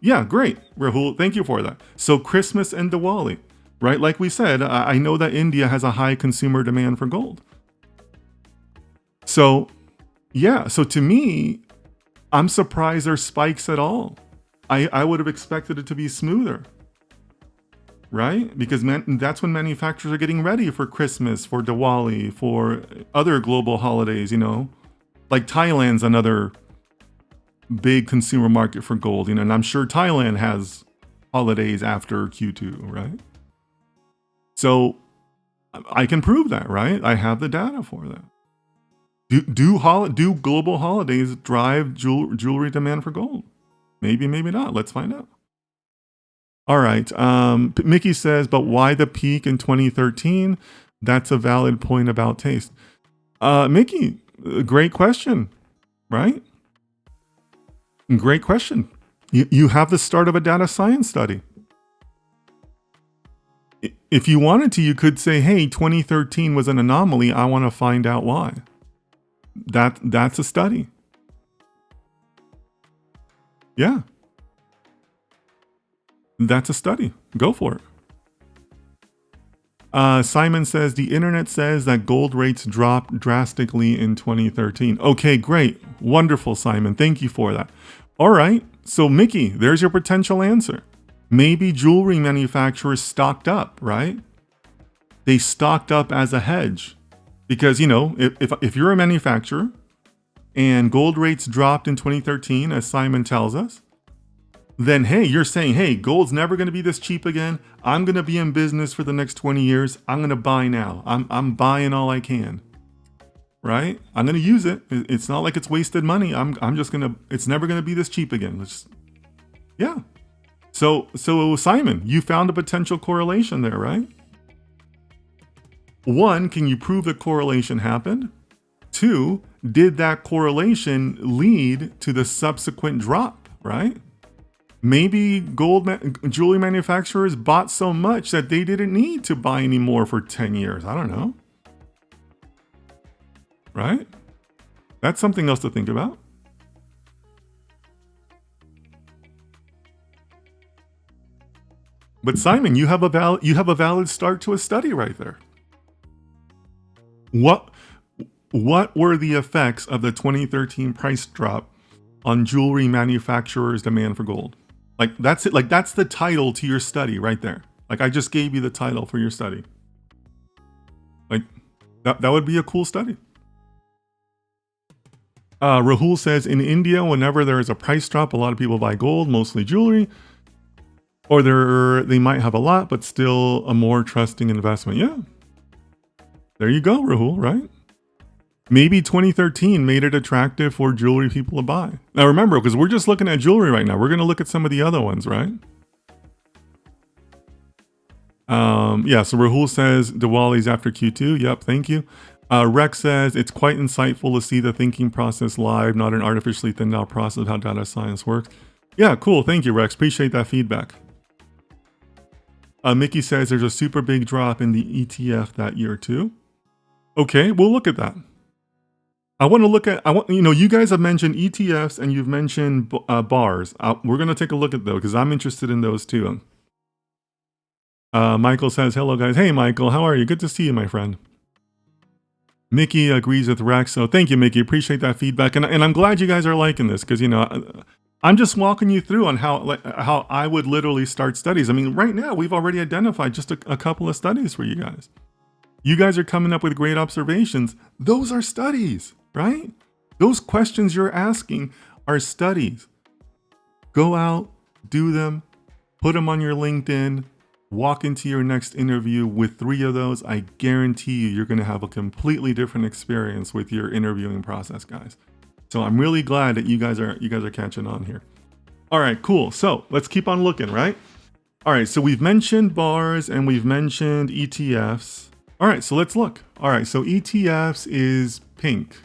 Yeah, great, Rahul. Thank you for that. So Christmas and Diwali, right? Like we said, I know that India has a high consumer demand for gold. So, yeah, so to me, I'm surprised there's spikes at all. I would have expected it to be smoother, right? Because that's when manufacturers are getting ready for Christmas, for Diwali, for other global holidays, you know? Like Thailand's another big consumer market for gold, you know, and I'm sure Thailand has holidays after Q2, right? So I can prove that, right? I have the data for that. Do global holidays drive jewelry demand for gold? Maybe, maybe not. Let's find out. All right. Mickey says, but why the peak in 2013? That's a valid point about taste. Mickey, great question, right? Great question. You have the start of a data science study. If you wanted to, you could say, hey, 2013 was an anomaly. I want to find out why. That's a study. Yeah. That's a study. Go for it. Simon says, the internet says that gold rates dropped drastically in 2013. Okay, great. Wonderful, Simon. Thank you for that. All right. So, Mickey, there's your potential answer. Maybe jewelry manufacturers stocked up, right? They stocked up as a hedge. Because, you know, if you're a manufacturer and gold rates dropped in 2013, as Simon tells us, then, hey, you're saying, hey, gold's never going to be this cheap again. I'm going to be in business for the next 20 years. I'm going to buy now. I'm buying all I can, right? I'm going to use it. It's not like it's wasted money. I'm just going to, it's never going to be this cheap again. Yeah. So Simon, you found a potential correlation there, right? One, can you prove that correlation happened? Two, did that correlation lead to the subsequent drop, right? Maybe jewelry manufacturers bought so much that they didn't need to buy any more for 10 years. I don't know. Right? That's something else to think about. But Simon, you have a valid start to a study right there. What were the effects of the 2013 price drop on jewelry manufacturers' demand for gold? Like, that's it. Like, that's the title to your study right there. Like, I just gave you the title for your study. Like, that would be a cool study. Rahul says, in India, whenever there is a price drop, a lot of people buy gold, mostly jewelry. Or they might have a lot, but still a more trusting investment. Yeah. There you go, Rahul, right? Maybe 2013 made it attractive for jewelry people to buy. Now remember, because we're just looking at jewelry right now, we're going to look at some of the other ones, right? Yeah, so Rahul says Diwali's after Q2. Yep, thank you. Rex says it's quite insightful to see the thinking process live, not an artificially thinned out process of how data science works. Yeah, cool. Thank you, Rex. Appreciate that feedback. Mickey says there's a super big drop in the ETF that year too. Okay, we'll look at that. You know, you guys have mentioned ETFs and you've mentioned bars. We're going to take a look at those because I'm interested in those too. Michael says, hello guys. Hey Michael, how are you? Good to see you, my friend. Mickey agrees with Rex. So thank you, Mickey. Appreciate that feedback. And I'm glad you guys are liking this because, you know, I'm just walking you through on how I would literally start studies. I mean, right now we've already identified just a couple of studies for you guys. You guys are coming up with great observations. Those are studies, right? Those questions you're asking are studies. Go out, do them, put them on your LinkedIn, walk into your next interview with 3 of those. I guarantee you, you're going to have a completely different experience with your interviewing process, guys. So I'm really glad that you guys are catching on here. All right, cool. So let's keep on looking, right? All right, so we've mentioned bars and we've mentioned ETFs. All right, so let's look. All right, so ETFs is pink.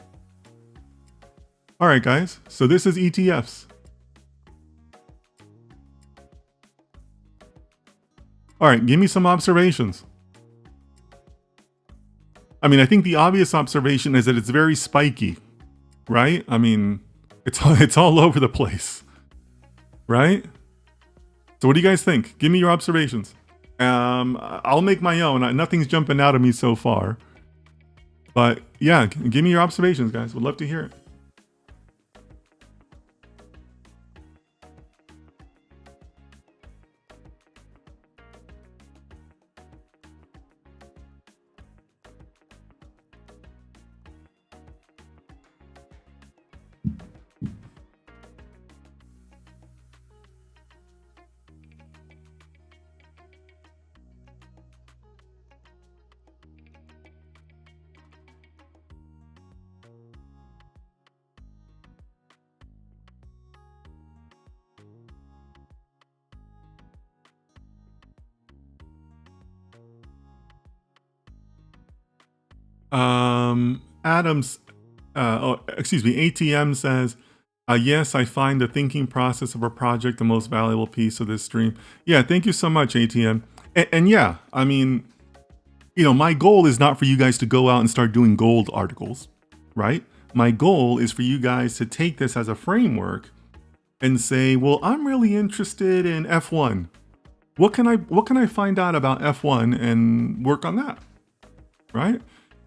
All right, guys, so this is ETFs. All right, give me some observations. I mean, I think the obvious observation is that it's very spiky, right? I mean, it's all over the place, right? So what do you guys think? Give me your observations. I'll make my own. Nothing's jumping out at me so far. But yeah, give me your observations, guys. Would love to hear it. Adams, ATM says, yes, I find the thinking process of a project the most valuable piece of this stream. Yeah, thank you so much, ATM. And yeah, I mean, you know, my goal is not for you guys to go out and start doing gold articles, right? My goal is for you guys to take this as a framework and say, well, I'm really interested in F1. What can I find out about F1 and work on that, right?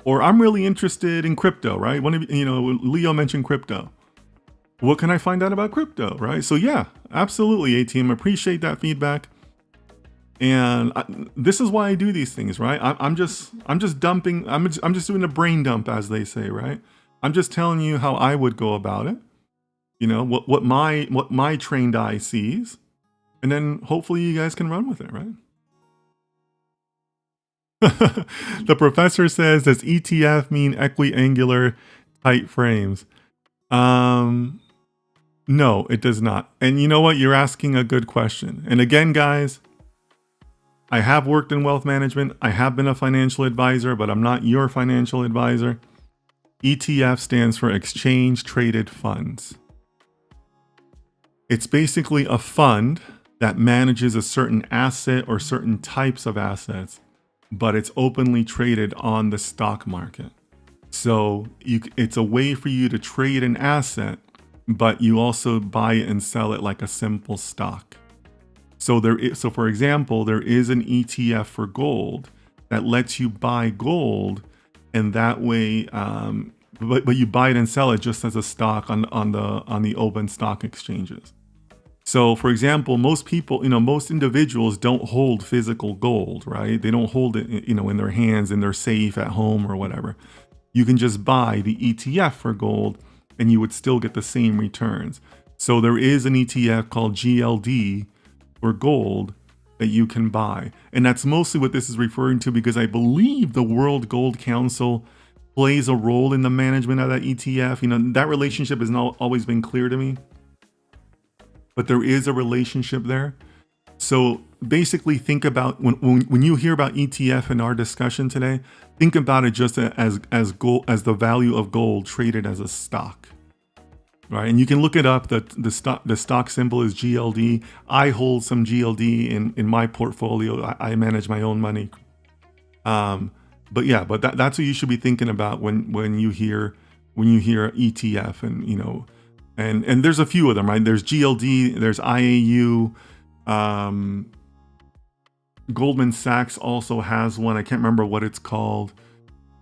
Or I'm really interested in crypto, right? Leo mentioned crypto. What can I find out about crypto, right? So yeah, absolutely, ATM. Appreciate that feedback. And this is why I do these things, right? I'm just dumping. I'm just doing a brain dump, as they say, right? I'm just telling you how I would go about it. You know, what my trained eye sees, and then hopefully you guys can run with it, right? The professor says, does ETF mean equiangular tight frames? No, it does not. And you know what? You're asking a good question. And again, guys, I have worked in wealth management. I have been a financial advisor, but I'm not your financial advisor. ETF stands for exchange traded funds. It's basically a fund that manages a certain asset or certain types of assets, but it's openly traded on the stock market. So it's a way for you to trade an asset, but you also buy it and sell it like a simple stock. So for example, there is an ETF for gold that lets you buy gold, and that way, but you buy it and sell it just as a stock on the open stock exchanges. So for example, most individuals don't hold physical gold, right? They don't hold it, in their hands, in their safe at home or whatever. You can just buy the ETF for gold and you would still get the same returns. So there is an ETF called GLD for gold that you can buy. And that's mostly what this is referring to, because I believe the World Gold Council plays a role in the management of that ETF. That relationship has not always been clear to me, but there is a relationship there. So basically think about when you hear about ETF in our discussion today, think about it just as gold, as the value of gold traded as a stock, right? And you can look it up. The stock symbol is GLD. I hold some GLD in my portfolio. I manage my own money. But that's what you should be thinking about when you hear ETF, and there's a few of them, right? There's GLD, there's IAU, Goldman Sachs also has one. I can't remember what it's called,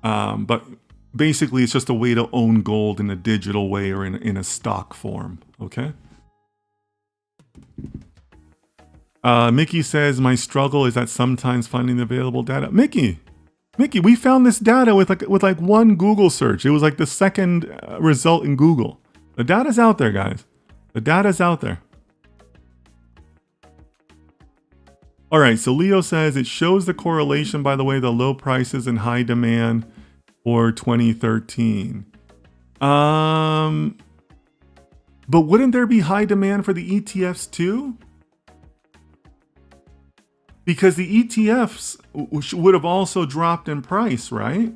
but basically it's just a way to own gold in a digital way or in a stock form. Okay. Mickey says, my struggle is that sometimes finding the available data. Mickey, Mickey, we found this data with like one Google search. It was like the second result in Google. The data's out there, guys. The data's out there. All right, so Leo says it shows the correlation, by the way, the low prices and high demand for 2013. But wouldn't there be high demand for the ETFs too? Because the ETFs would have also dropped in price, right?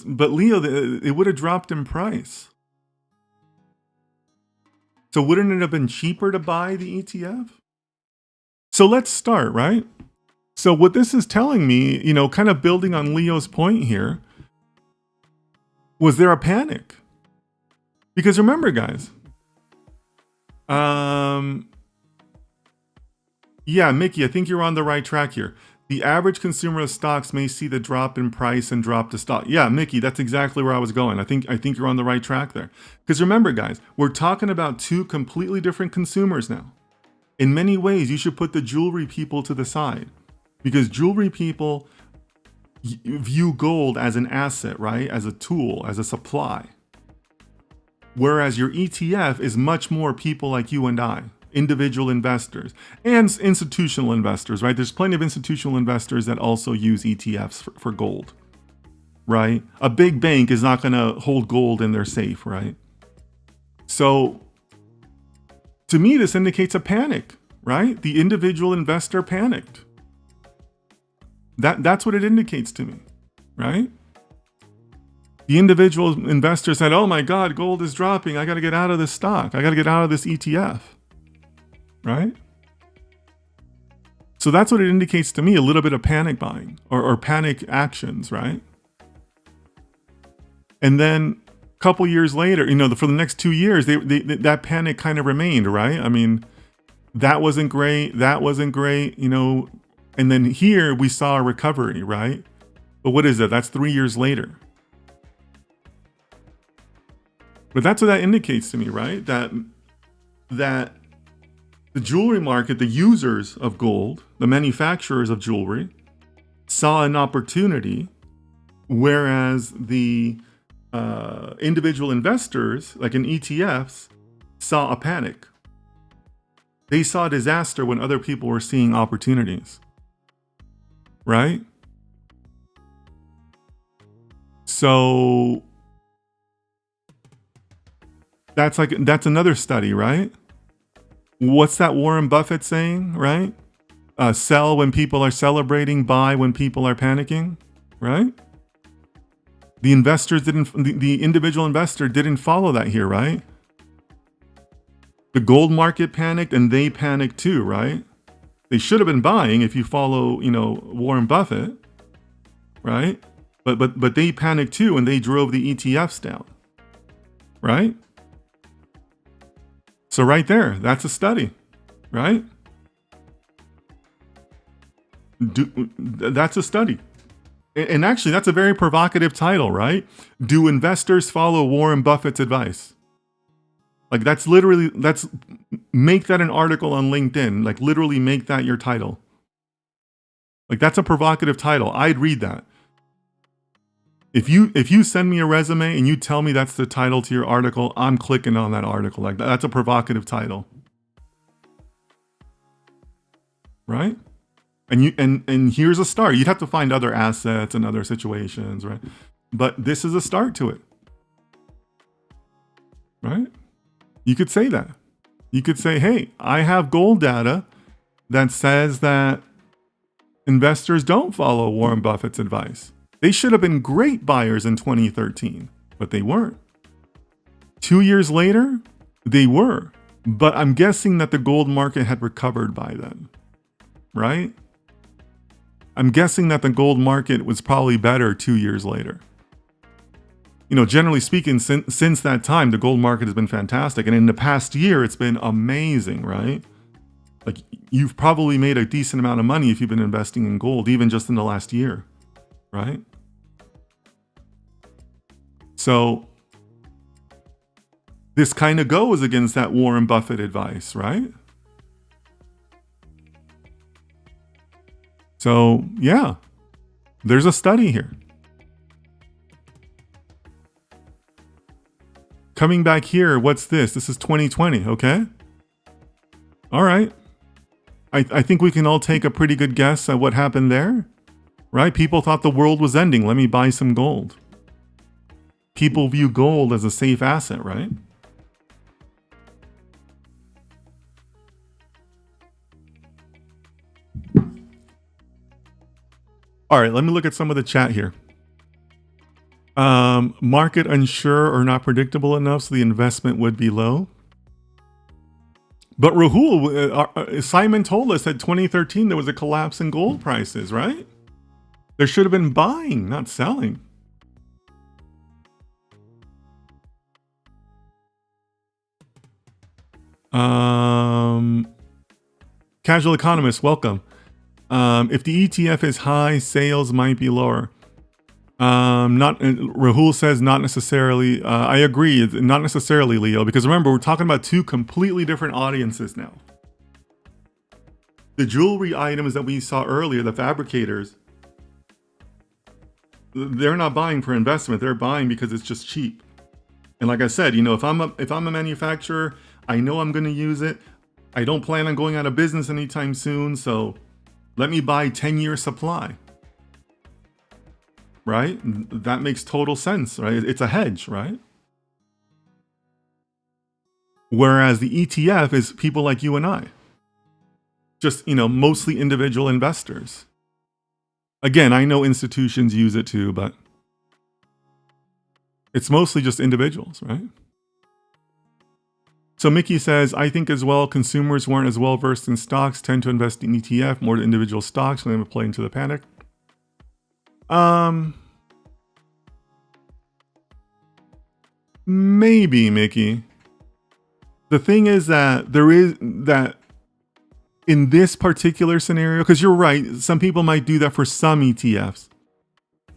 But Leo, it would have dropped in price. So wouldn't it have been cheaper to buy the ETF? So let's start, right? So what this is telling me, you know, kind of building on Leo's point here, was there a panic? Because remember, guys, yeah, Mickey, I think you're on the right track here. The average consumer of stocks may see the drop in price and drop the stock. Yeah, Mickey, that's exactly where I was going. I think you're on the right track there. Because remember, guys, we're talking about two completely different consumers now. In many ways, you should put the jewelry people to the side, because jewelry people view gold as an asset, right? As a tool, as a supply. Whereas your ETF is much more people like you and I, individual investors and institutional investors, right? There's plenty of institutional investors that also use ETFs for gold, right? A big bank is not going to hold gold in their safe, right? So to me, this indicates a panic, right? The individual investor panicked. That's what it indicates to me, right? The individual investor said, oh my God, gold is dropping. I got to get out of this stock. I got to get out of this ETF, right? So that's what it indicates to me, a little bit of panic buying or panic actions, right? And then a couple years later, you know, for the next 2 years, that panic kind of remained, right? I mean, that wasn't great. That wasn't great, you know, and then here we saw a recovery, right? But what is that? That's 3 years later. But that's what that indicates to me, right? That the jewelry market, the users of gold, the manufacturers of jewelry, saw an opportunity, whereas the individual investors, like in ETFs, saw a panic. They saw disaster when other people were seeing opportunities, right? So that's another study, right? What's that Warren Buffett saying, right? Sell when people are celebrating, buy when people are panicking, right? The individual investor didn't follow that here, right? The gold market panicked and they panicked too, right? They should have been buying if you follow, you know, Warren Buffett, right? But they panicked too and they drove the ETFs down, right? So right there, that's a study, right? That's a study. And actually, that's a very provocative title, right? Do investors follow Warren Buffett's advice? Like that's make that an article on LinkedIn. Like literally make that your title. Like that's a provocative title. I'd read that. If you send me a resume and you tell me that's the title to your article, I'm clicking on that article. Like that's a provocative title. Right? And here's a start. You'd have to find other assets and other situations, right? But this is a start to it. Right? You could say that. You could say, hey, I have gold data that says that investors don't follow Warren Buffett's advice. They should have been great buyers in 2013, but they weren't. 2 years later, they were. But I'm guessing that the gold market had recovered by then, right? I'm guessing that the gold market was probably better 2 years later. You know, generally speaking, since that time, the gold market has been fantastic. And in the past year, it's been amazing, right? Like you've probably made a decent amount of money if you've been investing in gold, even just in the last year, right? So This kind of goes against that Warren Buffett advice, right? So yeah, there's a study here. Coming back here, what's this? This is 2020, okay? All right. I think we can all take a pretty good guess at what happened there, right? People thought the world was ending. Let me buy some gold. People view gold as a safe asset, right? All right, let me look at some of the chat here. Market unsure or not predictable enough, so the investment would be low. But Rahul, Simon told us that 2013 there was a collapse in gold prices, right? There should have been buying, not selling. Casual economist, welcome. If the ETF is high, sales might be lower. Rahul says not necessarily. I agree, not necessarily, Leo, because remember, we're talking about two completely different audiences now. The jewelry items that we saw earlier, the fabricators, they're not buying for investment. They're buying because it's just cheap. And like I said, you know, if I'm a manufacturer, I know I'm going to use it. I don't plan on going out of business anytime soon, so let me buy 10-year supply. Right? That makes total sense, right? It's a hedge, right? Whereas the ETF is people like you and I. Just, you know, mostly individual investors. Again, I know institutions use it too, but it's mostly just individuals, right? So Mickey says, I think as well, consumers weren't as well versed in stocks, tend to invest in ETF more than individual stocks when they play into the panic. Maybe, Mickey. The thing is that there is that in this particular scenario, because you're right, some people might do that for some ETFs.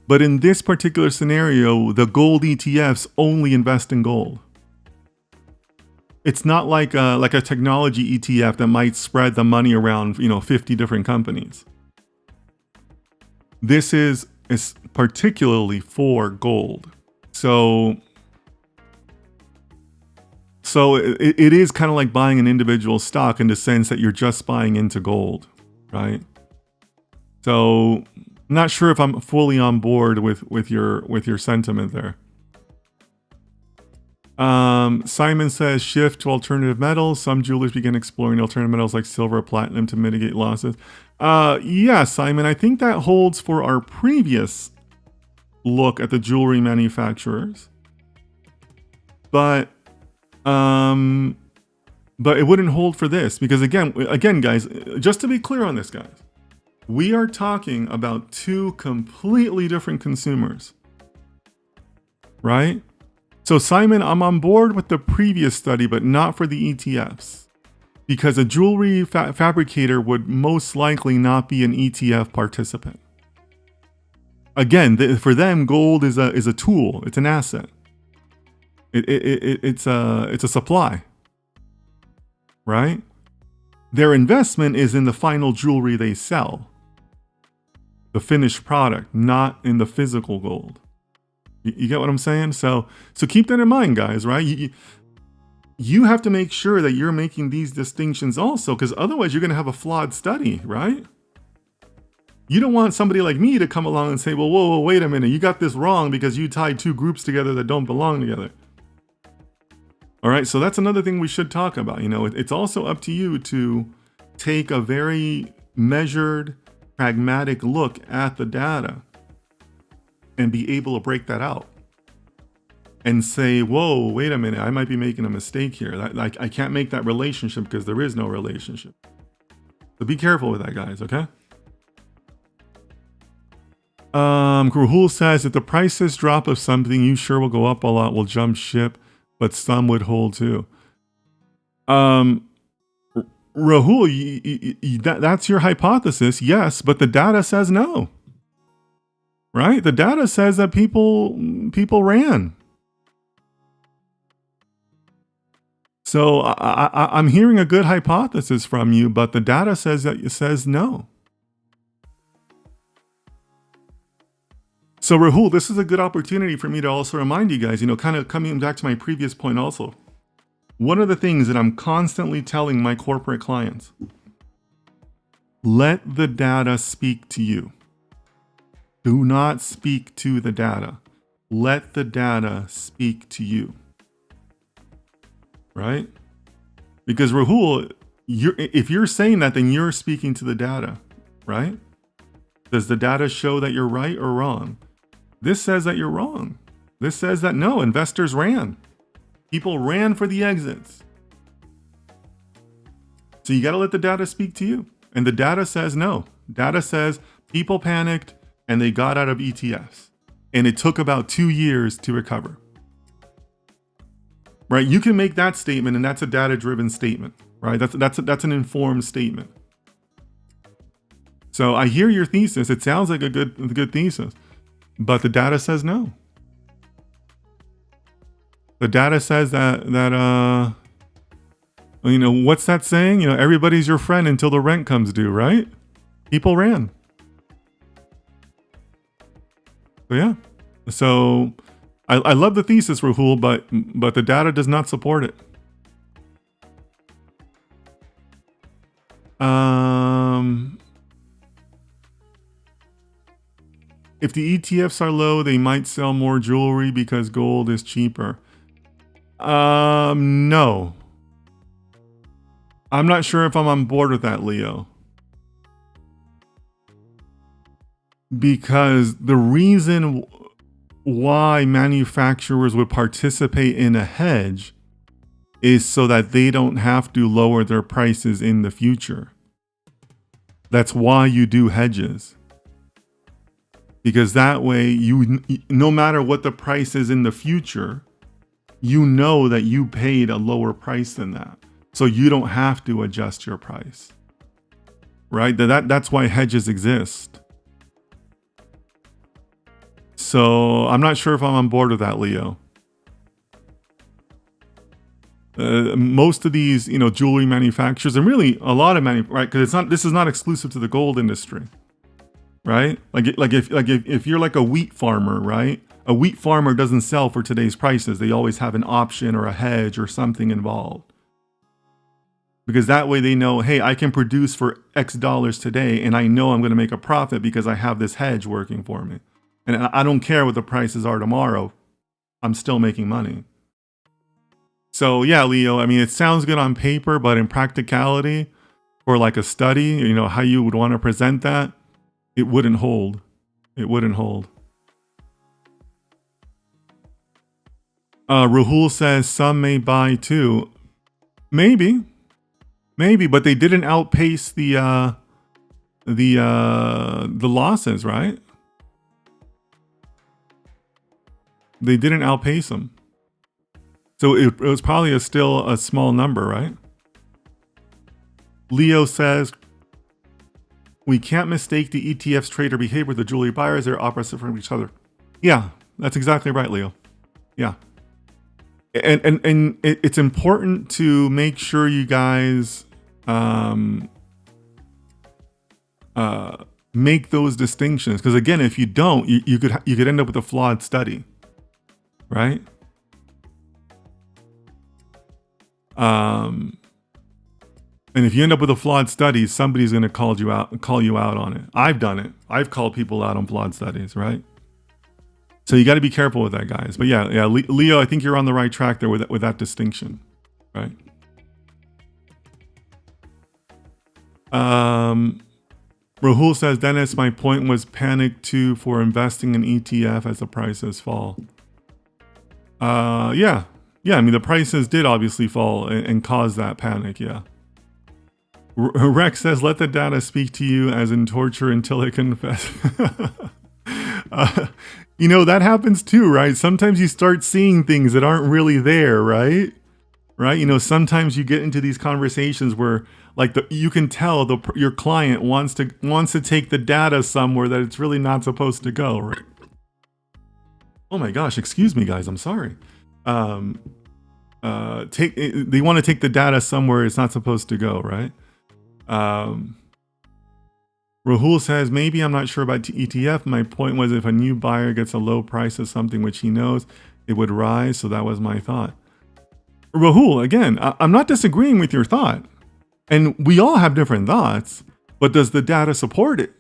But in this particular scenario, the gold ETFs only invest in gold. It's not like a technology ETF that might spread the money around, 50 different companies. This is particularly for gold. So it is kind of like buying an individual stock in the sense that you're just buying into gold, right? So I'm not sure if I'm fully on board with your sentiment there. Simon says shift to alternative metals. Some jewelers begin exploring alternative metals like silver or platinum to mitigate losses. Yeah, Simon, I think that holds for our previous look at the jewelry manufacturers. But it wouldn't hold for this because again, guys, just to be clear on this, guys, we are talking about two completely different consumers, right? So Simon, I'm on board with the previous study, but not for the ETFs because a jewelry fabricator would most likely not be an ETF participant. Again, for them, gold is a tool. It's an asset. It's a supply, right? Their investment is in the final jewelry they sell, the finished product, not in the physical gold. You get what I'm saying? So keep that in mind, guys, right? You have to make sure that you're making these distinctions also, because otherwise you're going to have a flawed study, right? You don't want somebody like me to come along and say, well, whoa, wait a minute. You got this wrong because you tied two groups together that don't belong together. All right, so that's another thing we should talk about. It's also up to you to take a very measured, pragmatic look at the data and be able to break that out and say, whoa, wait a minute, I might be making a mistake here. I can't make that relationship because there is no relationship. So be careful with that, guys, okay? Rahul says, if the prices drop of something you sure will go up a lot, will jump ship, but some would hold too. Rahul, that's your hypothesis, yes, but the data says no. Right? The data says that people ran. So I'm hearing a good hypothesis from you, but the data says that it says no. So Rahul, this is a good opportunity for me to also remind you guys, kind of coming back to my previous point also. One of the things that I'm constantly telling my corporate clients, let the data speak to you. Do not speak to the data. Let the data speak to you. Right? Because Rahul, if you're saying that, then you're speaking to the data, right? Does the data show that you're right or wrong? This says that you're wrong. This says that no, investors ran. People ran for the exits. So you got to let the data speak to you. And the data says no. Data says people panicked and they got out of ETFs. And it took about 2 years to recover. Right? You can make that statement, and that's a data-driven statement, right? That's an informed statement. So I hear your thesis. It sounds like a good thesis, but the data says no. The data says that what's that saying? Everybody's your friend until the rent comes due, right? People ran. So yeah. So I love the thesis, Rahul, but the data does not support it. If the ETFs are low, they might sell more jewelry because gold is cheaper. No. I'm not sure if I'm on board with that, Leo. Because the reason why manufacturers would participate in a hedge is so that they don't have to lower their prices in the future. That's why you do hedges. Because that way, no matter what the price is in the future, you know that you paid a lower price than that. So you don't have to adjust your price. Right? That's why hedges exist. So I'm not sure if I'm on board with that, Leo. Most of these, jewelry manufacturers, and really a lot of right? Because this is not exclusive to the gold industry, right? If you're like a wheat farmer, right? A wheat farmer doesn't sell for today's prices. They always have an option or a hedge or something involved. Because that way they know, hey, I can produce for X dollars today, and I know I'm going to make a profit because I have this hedge working for me. And I don't care what the prices are tomorrow. I'm still making money. So yeah, Leo, it sounds good on paper, but in practicality, or like a study, how you would want to present that, it wouldn't hold. It wouldn't hold. Rahul says some may buy too. Maybe, but they didn't outpace the losses, right? They didn't outpace them. So it was probably still a small number, right? Leo says, we can't mistake the ETF's trader behavior with the jewelry buyers. They're opposite from each other. Yeah, that's exactly right, Leo. Yeah. And it's important to make sure you guys make those distinctions. Because again, if you don't, you could end up with a flawed study. Right? And if you end up with a flawed study, somebody's going to call you out on it. I've done it. I've called people out on flawed studies, right? So you got to be careful with that, guys. But yeah, Leo, I think you're on the right track there with that distinction, right? Rahul says, Dennis, my point was panic too for investing in ETF as the prices fall. Yeah. The prices did obviously fall and cause that panic. Yeah. Rex says, let the data speak to you as in torture until it confess. That happens too, right? Sometimes you start seeing things that aren't really there, right? Right. Sometimes you get into these conversations where you can tell your client wants to take the data somewhere that it's really not supposed to go, right? Oh my gosh, excuse me guys, I'm sorry. they want to take the data somewhere it's not supposed to go, right? Rahul says, maybe I'm not sure about ETF. My point was if a new buyer gets a low price of something which he knows, it would rise. So that was my thought. Rahul, again, I'm not disagreeing with your thought. And we all have different thoughts, but does the data support it?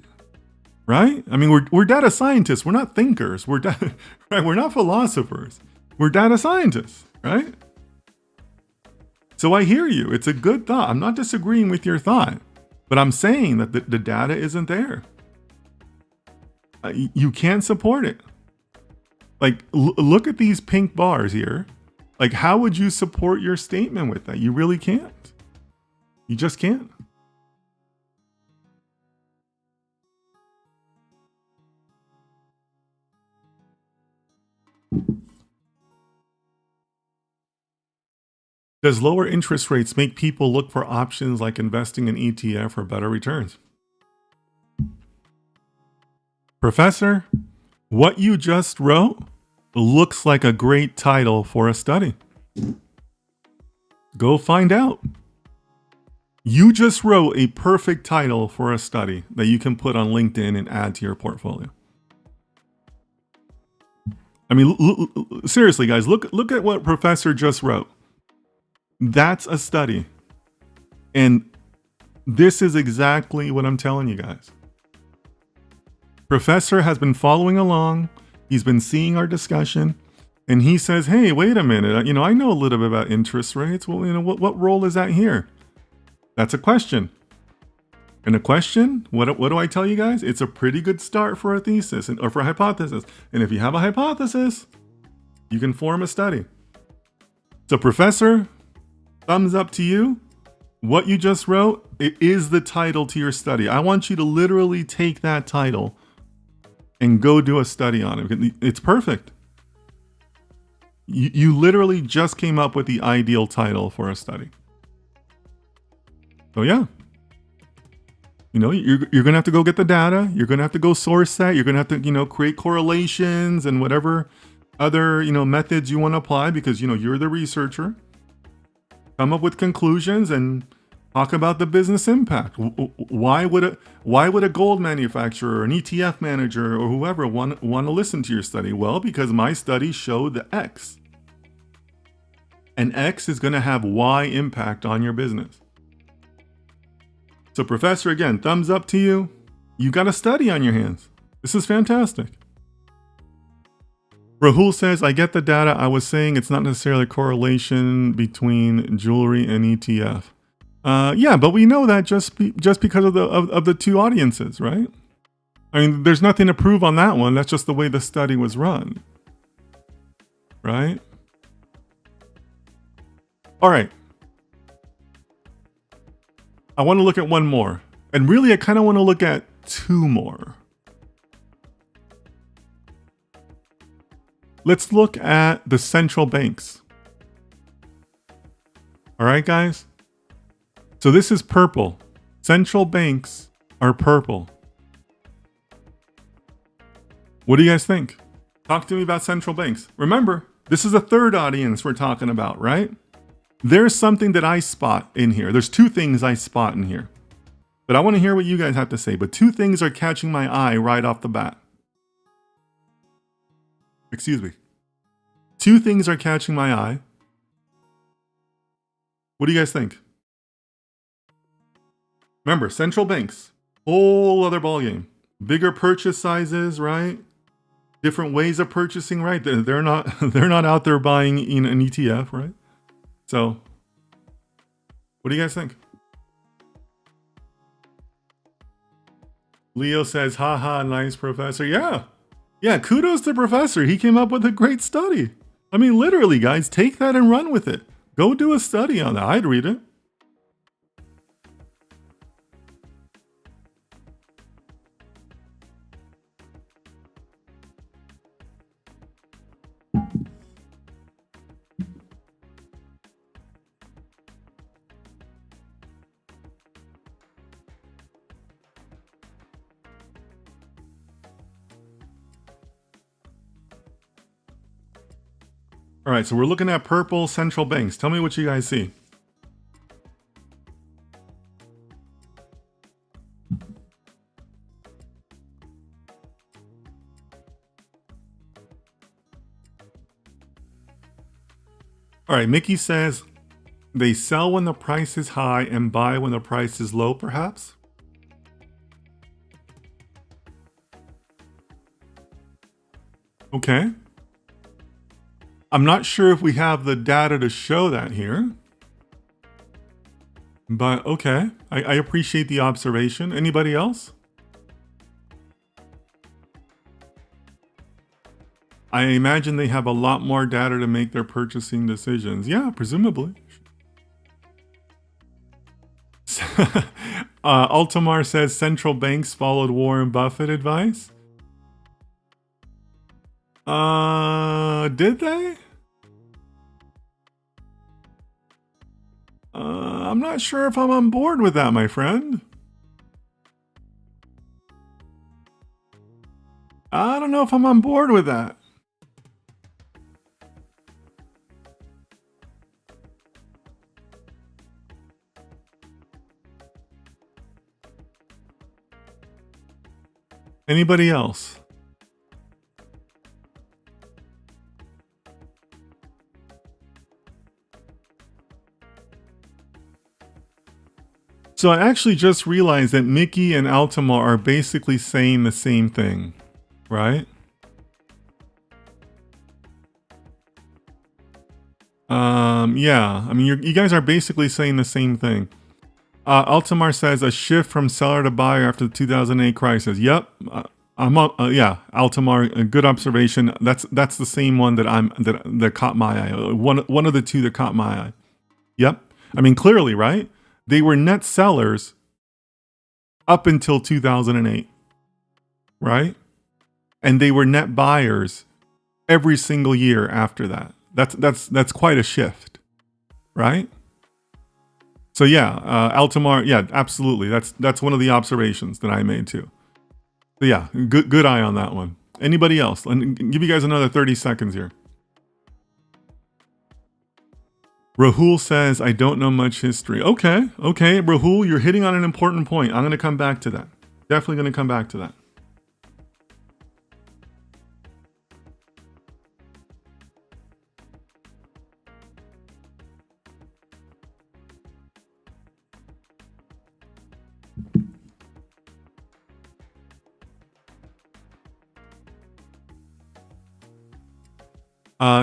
Right? I mean, we're data scientists. We're not thinkers. Right? We're not philosophers. We're data scientists, right? So I hear you. It's a good thought. I'm not disagreeing with your thought, but I'm saying that the data isn't there. You can't support it. Like, look at these pink bars here. Like, how would you support your statement with that? You really can't. You just can't. Does lower interest rates make people look for options like investing in ETF for better returns? Professor, what you just wrote looks like a great title for a study. Go find out. You just wrote a perfect title for a study that you can put on LinkedIn and add to your portfolio. I mean, seriously, guys, look at what Professor just wrote. That's a study. And this is exactly what I'm telling you guys. Professor has been following along. He's been seeing our discussion. And he says, hey, wait a minute. I know a little bit about interest rates. Well, what role is that here? That's a question. And a question, what do I tell you guys? It's a pretty good start for a thesis or for a hypothesis. And if you have a hypothesis, you can form a study. So Professor, thumbs up to you. What you just wrote, it is the title to your study. I want you to literally take that title and go do a study on it. It's perfect. You literally just came up with the ideal title for a study. So yeah, you're going to have to go get the data. You're going to have to go source that. You're going to have to, create correlations and whatever other, methods you want to apply because, you're the researcher. Come up with conclusions and talk about the business impact. Why would a gold manufacturer, an ETF manager, or whoever want to listen to your study? Well, because my study showed the X. And X is going to have Y impact on your business. So Professor, again, thumbs up to you. You got a study on your hands. This is fantastic. Rahul says, I get the data. I was saying it's not necessarily a correlation between jewelry and ETF. Yeah, but we know that just because of the two audiences, right? I mean, there's nothing to prove on that one. That's just the way the study was run, right? All right. I want to look at one more. And really, I kind of want to look at two more. Let's look at the central banks. All right, guys? So this is purple. Central banks are purple. What do you guys think? Talk to me about central banks. Remember, this is a third audience we're talking about, right? There's something that I spot in here. There's two things I spot in here. But I want to hear what you guys have to say. But two things are catching my eye right off the bat. Excuse me. Two things are catching my eye. What do you guys think? Remember, central banks, whole other ballgame. Bigger purchase sizes, right? Different ways of purchasing, right? They're not out there buying an ETF, right? So, what do you guys think? Leo says, haha, nice professor. Yeah, kudos to Professor. He came up with a great study. I mean, literally, guys, take that and run with it. Go do a study on that. I'd read it. All right, so we're looking at purple central banks. Tell me what you guys see. All right, Mickey says they sell when the price is high and buy when the price is low, perhaps? Okay. I'm not sure if we have the data to show that here. But okay, I appreciate the observation. Anybody else? I imagine they have a lot more data to make their purchasing decisions. Yeah, presumably. Altamar says central banks followed Warren Buffett advice. Did they? I'm not sure if I'm on board with that, my friend. I don't know if I'm on board with that. Anybody else? So I actually just realized that Mickey and Altamar are basically saying the same thing, right? Yeah, I mean, you guys are basically saying the same thing. Altamar says a shift from seller to buyer after the 2008 crisis. Yep, I'm up. Yeah, Altamar, a good observation. That's the same one that caught my eye. One of the two that caught my eye. Yep. I mean, clearly, right? They were net sellers up until 2008, right? And they were net buyers every single year after that. That's quite a shift, right? So yeah, Altamar, yeah, absolutely. That's one of the observations that I made too. So yeah, good eye on that one. Anybody else? And give you guys another 30 seconds here. Rahul says, I don't know much history. Okay, Rahul, you're hitting on an important point. I'm going to come back to that. Definitely going to come back to that.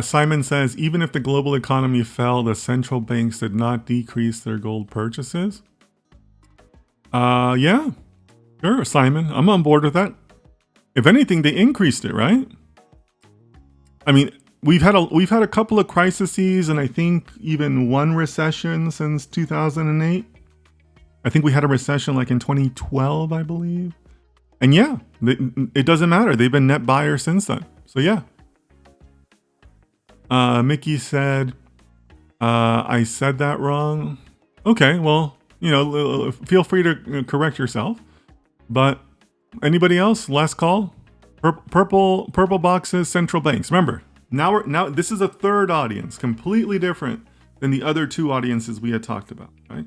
Simon says, even if the global economy fell, the central banks did not decrease their gold purchases. Yeah, sure, Simon. I'm on board with that. If anything, they increased it, right? I mean, we've had a couple of crises, and I think even one recession since 2008. I think we had a recession like in 2012, I believe. And yeah, it doesn't matter. They've been net buyers since then. So yeah. Mickey said, I said that wrong. Okay, well, feel free to correct yourself. But anybody else? Last call. Purple boxes, central banks. Remember, now this is a third audience, completely different than the other two audiences we had talked about, right?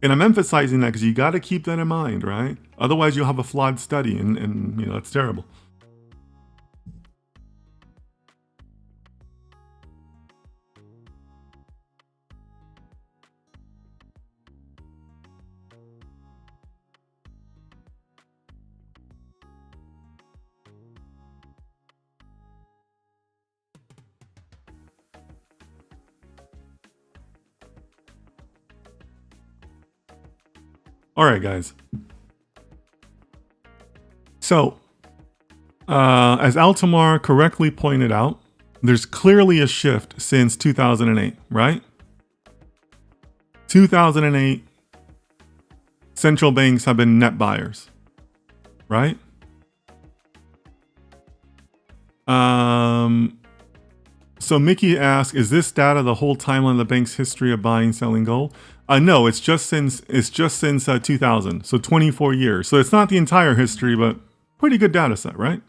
And I'm emphasizing that because you got to keep that in mind, right? Otherwise, you'll have a flawed study, and it's terrible. All right, guys. So, as Altamar correctly pointed out, there's clearly a shift since 2008, right? 2008, central banks have been net buyers, right? So Mickey asks, is this data the whole timeline of the bank's history of buying, selling gold? No, it's just since 2000, so 24 years. So it's not the entire history, but pretty good data set, right?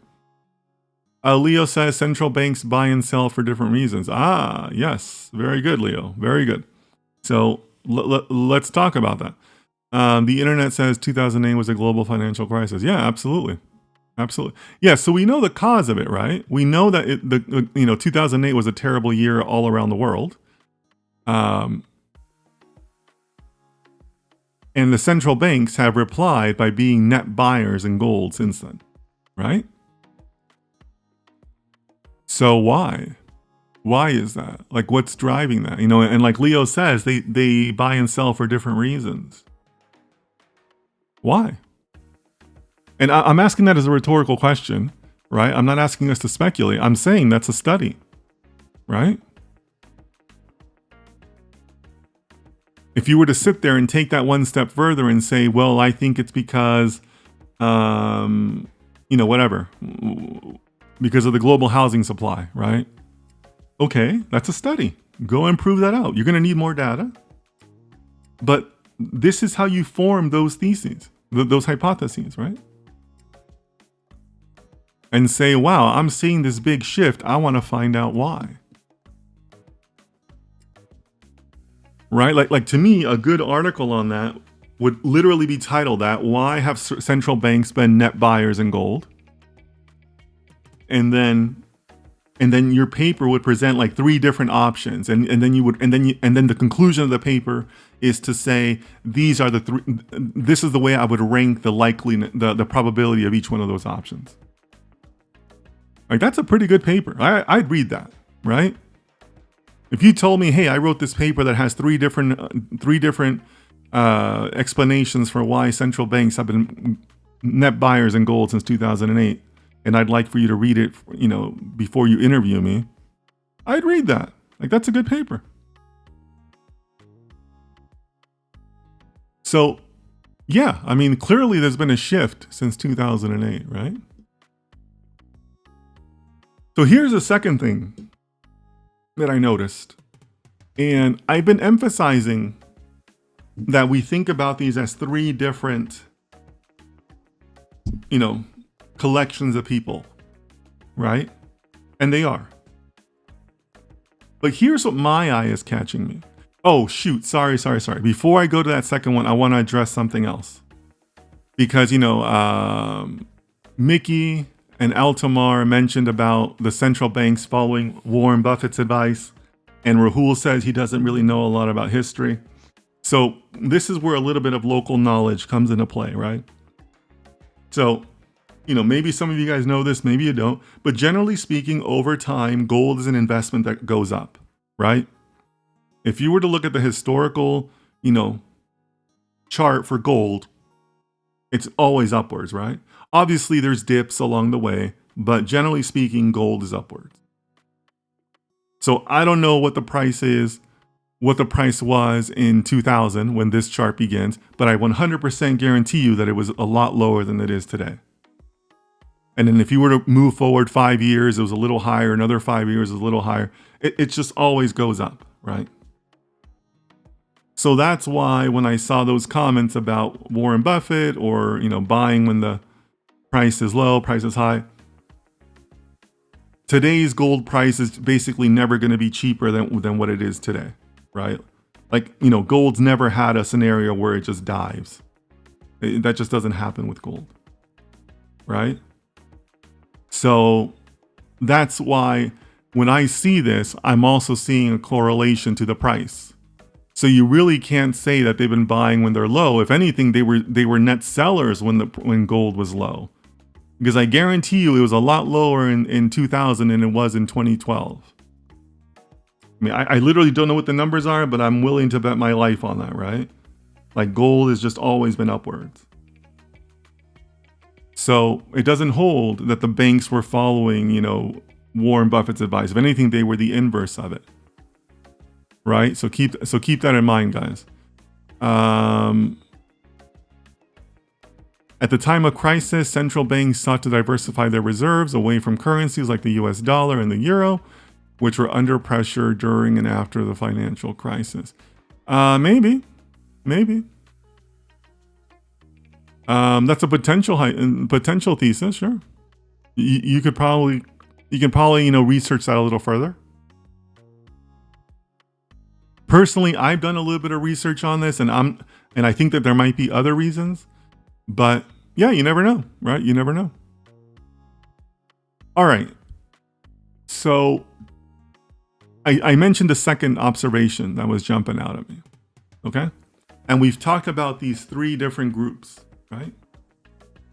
Leo says central banks buy and sell for different reasons. Ah, yes. Very good, Leo. Very good. So let's talk about that. The internet says 2008 was a global financial crisis. Yeah, absolutely. Absolutely. Yeah, so we know the cause of it, right? We know that 2008 was a terrible year all around the world. And the central banks have replied by being net buyers in gold since then, right? So why? Why is that? Like, what's driving that? And like Leo says, they buy and sell for different reasons. Why? And I'm asking that as a rhetorical question, right? I'm not asking us to speculate. I'm saying that's a study, right? If you were to sit there and take that one step further and say, well, I think it's because, whatever, because of the global housing supply, right? Okay, that's a study. Go and prove that out. You're going to need more data. But this is how you form those theses, those hypotheses, right? And say, wow, I'm seeing this big shift. I want to find out why. Right? Like to me, a good article on that would literally be titled that, why have central banks been net buyers in gold? And then your paper would present like 3 different options. And then the conclusion of the paper is to say, these are the 3, this is the way I would rank the likely, the probability of each one of those options. Like, that's a pretty good paper. I'd read that, right? If you told me, hey, I wrote this paper that has 3 different explanations for why central banks have been net buyers in gold since 2008, and I'd like for you to read it, before you interview me, I'd read that. Like, that's a good paper. So, yeah, I mean, clearly there's been a shift since 2008, right? So here's a second thing that I noticed. And I've been emphasizing that we think about these as 3 different, collections of people, right? And they are. But here's what my eye is catching me. Oh, shoot. Sorry. Before I go to that second one, I want to address something else. Because, Mickey and Altamar mentioned about the central banks following Warren Buffett's advice. And Rahul says he doesn't really know a lot about history. So this is where a little bit of local knowledge comes into play, right? So, maybe some of you guys know this, maybe you don't. But generally speaking, over time, gold is an investment that goes up, right? If you were to look at the historical, chart for gold, it's always upwards, right? Obviously, there's dips along the way, but generally speaking, gold is upwards. So I don't know what the price is, what the price was in 2000 when this chart begins, but I 100% guarantee you that it was a lot lower than it is today. And then if you were to move forward 5 years, it was a little higher, another 5 years is a little higher. It just always goes up, right? So that's why when I saw those comments about Warren Buffett or, buying when the price is low, price is high, today's gold price is basically never going to be cheaper than what it is today, right? Like, gold's never had a scenario where it just dives. That just doesn't happen with gold, right? So that's why when I see this, I'm also seeing a correlation to the price. So you really can't say that they've been buying when they're low. If anything, they were net sellers when gold was low. Because I guarantee you it was a lot lower in 2000 than it was in 2012. I mean, I literally don't know what the numbers are, but I'm willing to bet my life on that, right? Like, gold has just always been upwards. So it doesn't hold that the banks were following, Warren Buffett's advice. If anything, they were the inverse of it. Right? So keep that in mind, guys. At the time of crisis, central banks sought to diversify their reserves away from currencies like the US dollar and the euro, which were under pressure during and after the financial crisis. Maybe. That's a potential thesis, sure. You could probably You can probably, research that a little further. Personally, I've done a little bit of research on this, and I think that there might be other reasons, but yeah, you never know, right? You never know. All right. So I mentioned the second observation that was jumping out at me. Okay. And we've talked about these three different groups, right?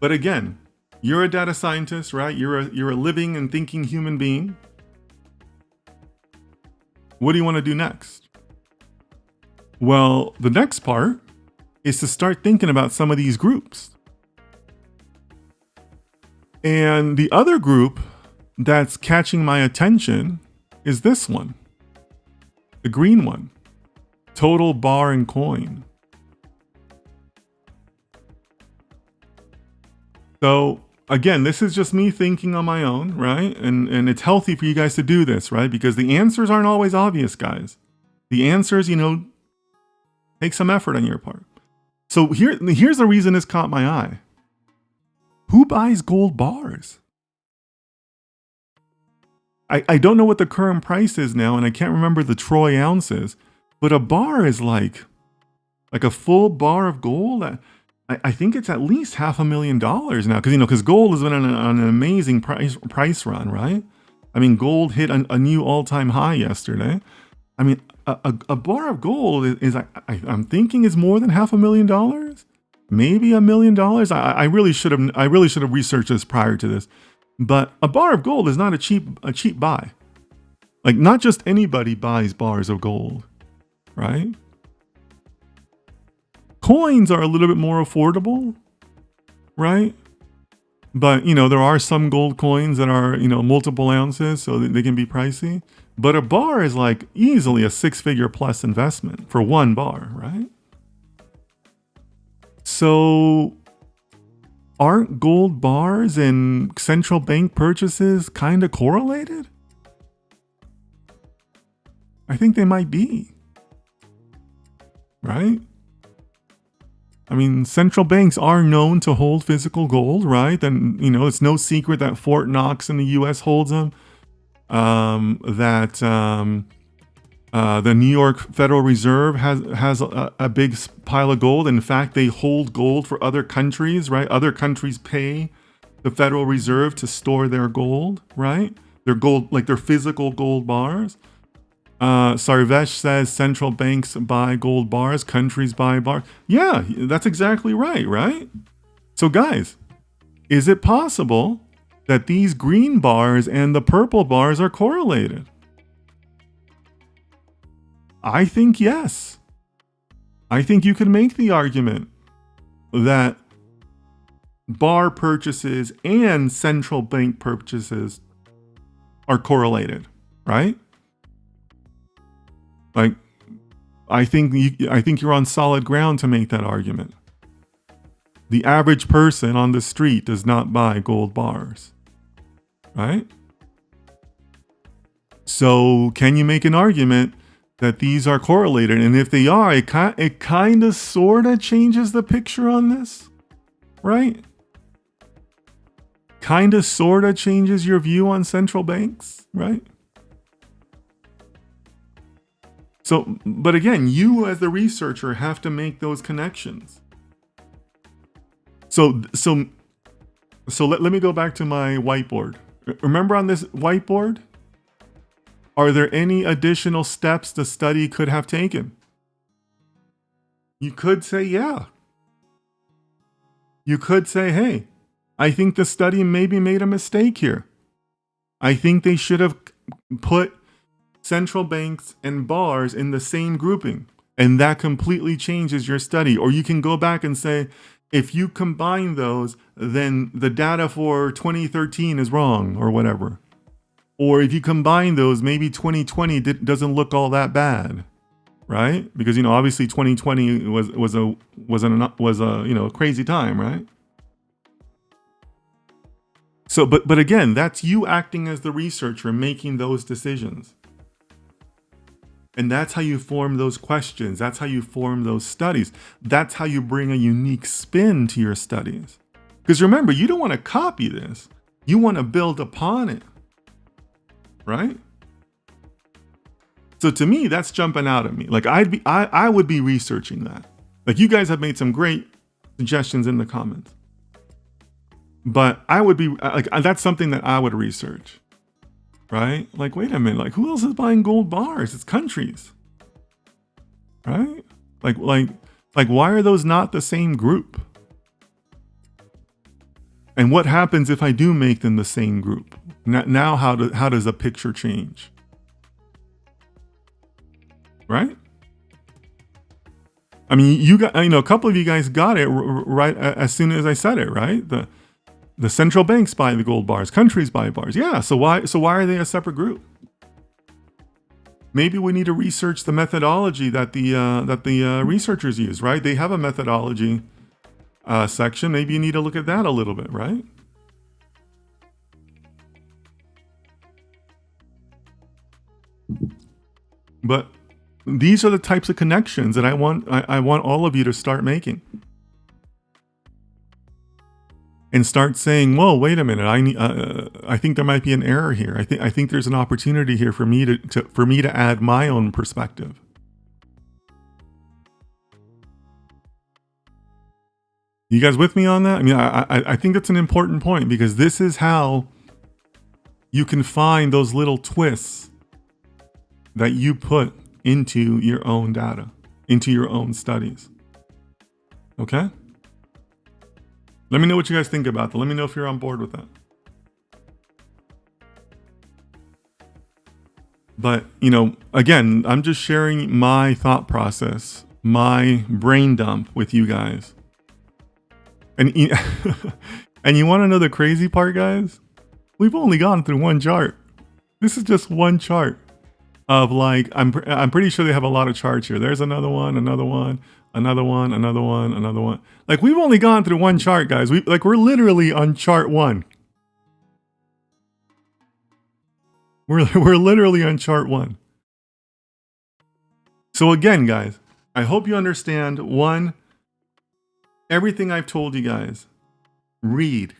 But again, you're a data scientist, right? You're a living and thinking human being. What do you want to do next? Well, the next part is to start thinking about some of these groups. And the other group that's catching my attention is this one, the green one, total bar and coin. So again, this is just me thinking on my own, right? And it's healthy for you guys to do this, right? Because the answers aren't always obvious, guys. The answers, take some effort on your part. So here's the reason this caught my eye. Who buys gold bars? I don't know what the current price is now, and I can't remember the troy ounces, but a bar is like a full bar of gold. I think it's at least $500,000 now, because gold has been on an amazing price run, right? I mean, gold hit a new all-time high yesterday. I mean, a bar of gold is I'm thinking is more than $500,000, maybe $1 million. I really should have researched this prior to this, but a bar of gold is not a cheap buy. Like, not just anybody buys bars of gold, right? Coins are a little bit more affordable, right? But, there are some gold coins that are, multiple ounces, so they can be pricey. But a bar is like easily a 6-figure plus investment for one bar, right? So aren't gold bars and central bank purchases kind of correlated? I think they might be, right? I mean, central banks are known to hold physical gold, right? And, it's no secret that Fort Knox in the US holds them. The New York Federal Reserve has a big pile of gold. In fact, they hold gold for other countries, right? Other countries pay the Federal Reserve to store their gold, right? Their gold, like their physical gold bars. Sarvesh says central banks buy gold bars, countries buy bars. Yeah, that's exactly right? So guys, is it possible that these green bars and the purple bars are correlated? I think yes. I think you could make the argument that bar purchases and central bank purchases are correlated, right? Like, I think you're on solid ground to make that argument. The average person on the street does not buy gold bars, right? So can you make an argument that these are correlated? And if they are, it kind of sort of changes the picture on this, right? Kind of sort of changes your view on central banks, right? So, but again, you as the researcher have to make those connections. So let me go back to my whiteboard. Remember on this whiteboard, are there any additional steps the study could have taken? You could say, yeah. You could say, hey, I think the study maybe made a mistake here. I think they should have put central banks and bars in the same grouping, and that completely changes your study. Or you can go back and say, if you combine those, then the data for 2013 is wrong, or whatever. Or if you combine those, maybe 2020 doesn't look all that bad, right? Because obviously 2020 was a crazy time, right? So, but again, that's you acting as the researcher, making those decisions. And that's how you form those questions. That's how you form those studies. That's how you bring a unique spin to your studies. Because remember, you don't want to copy this. You want to build upon it. right? So to me, that's jumping out at me. Like I would be researching that. Like you guys have made some great suggestions in the comments, but I would be like, that's something that I would research, right? Like, wait a minute, like who else is buying gold bars? It's countries, right? Like why are those not the same group? And what happens if I do make them the same group? Now how does the picture change? Right? I mean, you got, a couple of you guys got it right as soon as I said it, right? The central banks buy the gold bars, countries buy bars. Yeah, so why are they a separate group? Maybe we need to research the methodology that the researchers use, right? They have a methodology section. Maybe you need to look at that a little bit, right? But these are the types of connections that I want all of you to start making. And start saying, "Whoa, wait a minute! I think there might be an error here. I think there's an opportunity here for me to add my own perspective." You guys with me on that? I mean, I think that's an important point, because this is how you can find those little twists that you put into your own data, into your own studies. Okay? Let me know what you guys think about that. Let me know if you're on board with that. But, again, I'm just sharing my thought process, my brain dump with you guys. And and you want to know the crazy part, guys? We've only gone through one chart. This is just one chart of, like, I'm pretty sure they have a lot of charts here. There's another one, another one, another one, another one, another one. Like, we've only gone through one chart, guys. We're literally on chart 1. We're literally on chart 1. So again, guys, I hope you understand, one, everything I've told you guys. Read,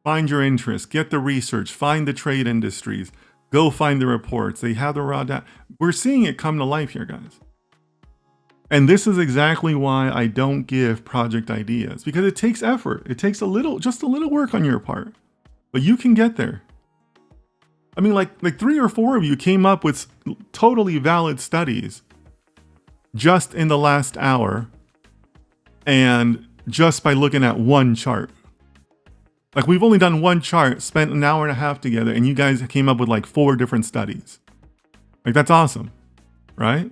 find your interest, get the research, find the trade industries, go find the reports. They have the raw data. We're seeing it come to life here, guys. And this is exactly why I don't give project ideas, because it takes effort. It takes just a little work on your part, but you can get there. I mean, like 3 or 4 of you came up with totally valid studies just in the last hour, and just by looking at one chart. Like, we've only done one chart, spent an hour and a half together, and you guys came up with like 4 different studies. Like, that's awesome, right?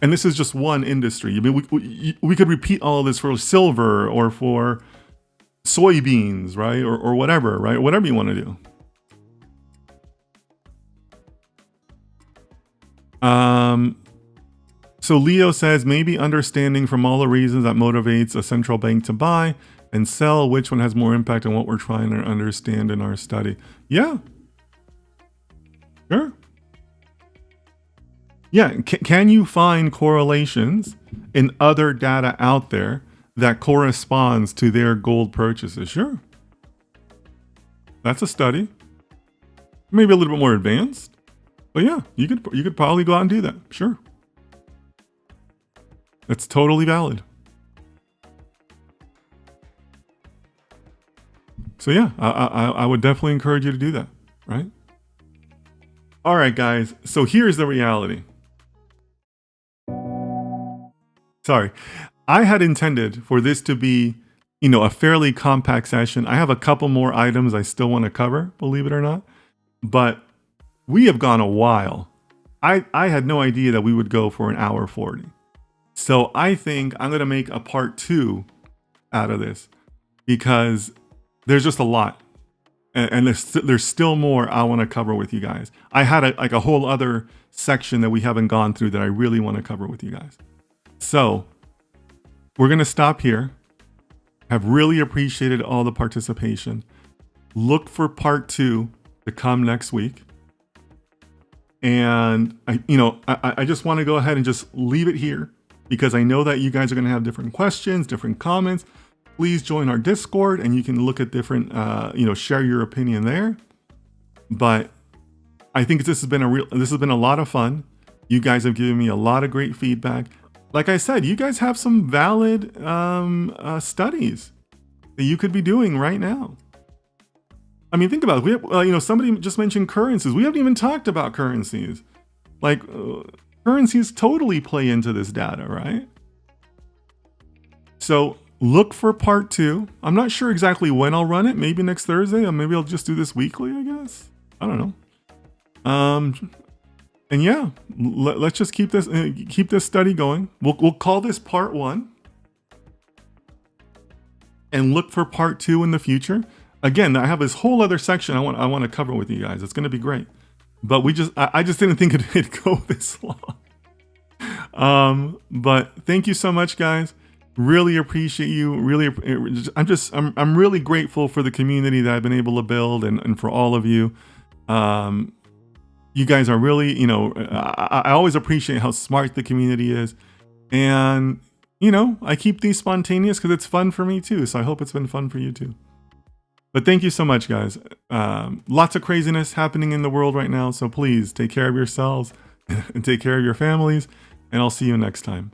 And this is just one industry. I mean, we could repeat all of this for silver or for soybeans, right? Or whatever, right? Whatever you want to do. So Leo says, maybe understanding from all the reasons that motivates a central bank to buy and sell, which one has more impact on what we're trying to understand in our study. Yeah. Sure. Yeah. Can you find correlations in other data out there that corresponds to their gold purchases? Sure. That's a study. Maybe a little bit more advanced. But yeah, you could probably go out and do that. Sure. That's totally valid. So yeah, I would definitely encourage you to do that, right? All right, guys. So here's the reality. Sorry. I had intended for this to be, a fairly compact session. I have a couple more items I still want to cover, believe it or not. But we have gone a while. I had no idea that we would go for 1:40. So I think I'm going to make a part 2 out of this, because there's just a lot. And there's still more I want to cover with you guys. I had a whole other section that we haven't gone through that I really want to cover with you guys. So we're going to stop here. Have really appreciated all the participation. Look for part 2 to come next week. And I just want to go ahead and just leave it here, because I know that you guys are going to have different questions, different comments. Please join our Discord and you can look at different, share your opinion there. But I think this has been a lot of fun. You guys have given me a lot of great feedback. Like I said, you guys have some valid studies that you could be doing right now. I mean, think about it. We have, somebody just mentioned currencies. We haven't even talked about currencies. Like, currencies totally play into this data, right? So look for part 2. I'm not sure exactly when I'll run it. Maybe next Thursday, or maybe I'll just do this weekly, I guess. I don't know. And yeah, let's just keep this study going. We'll call this part 1, and look for part 2 in the future. Again, I have this whole other section I want to cover with you guys. It's going to be great, but I just didn't think it'd go this long. But thank you so much, guys. Really appreciate you. I'm really grateful for the community that I've been able to build, and for all of you. You guys are really, I always appreciate how smart the community is. And, I keep these spontaneous because it's fun for me too. So I hope it's been fun for you too. But thank you so much, guys. Lots of craziness happening in the world right now. So please take care of yourselves and take care of your families. And I'll see you next time.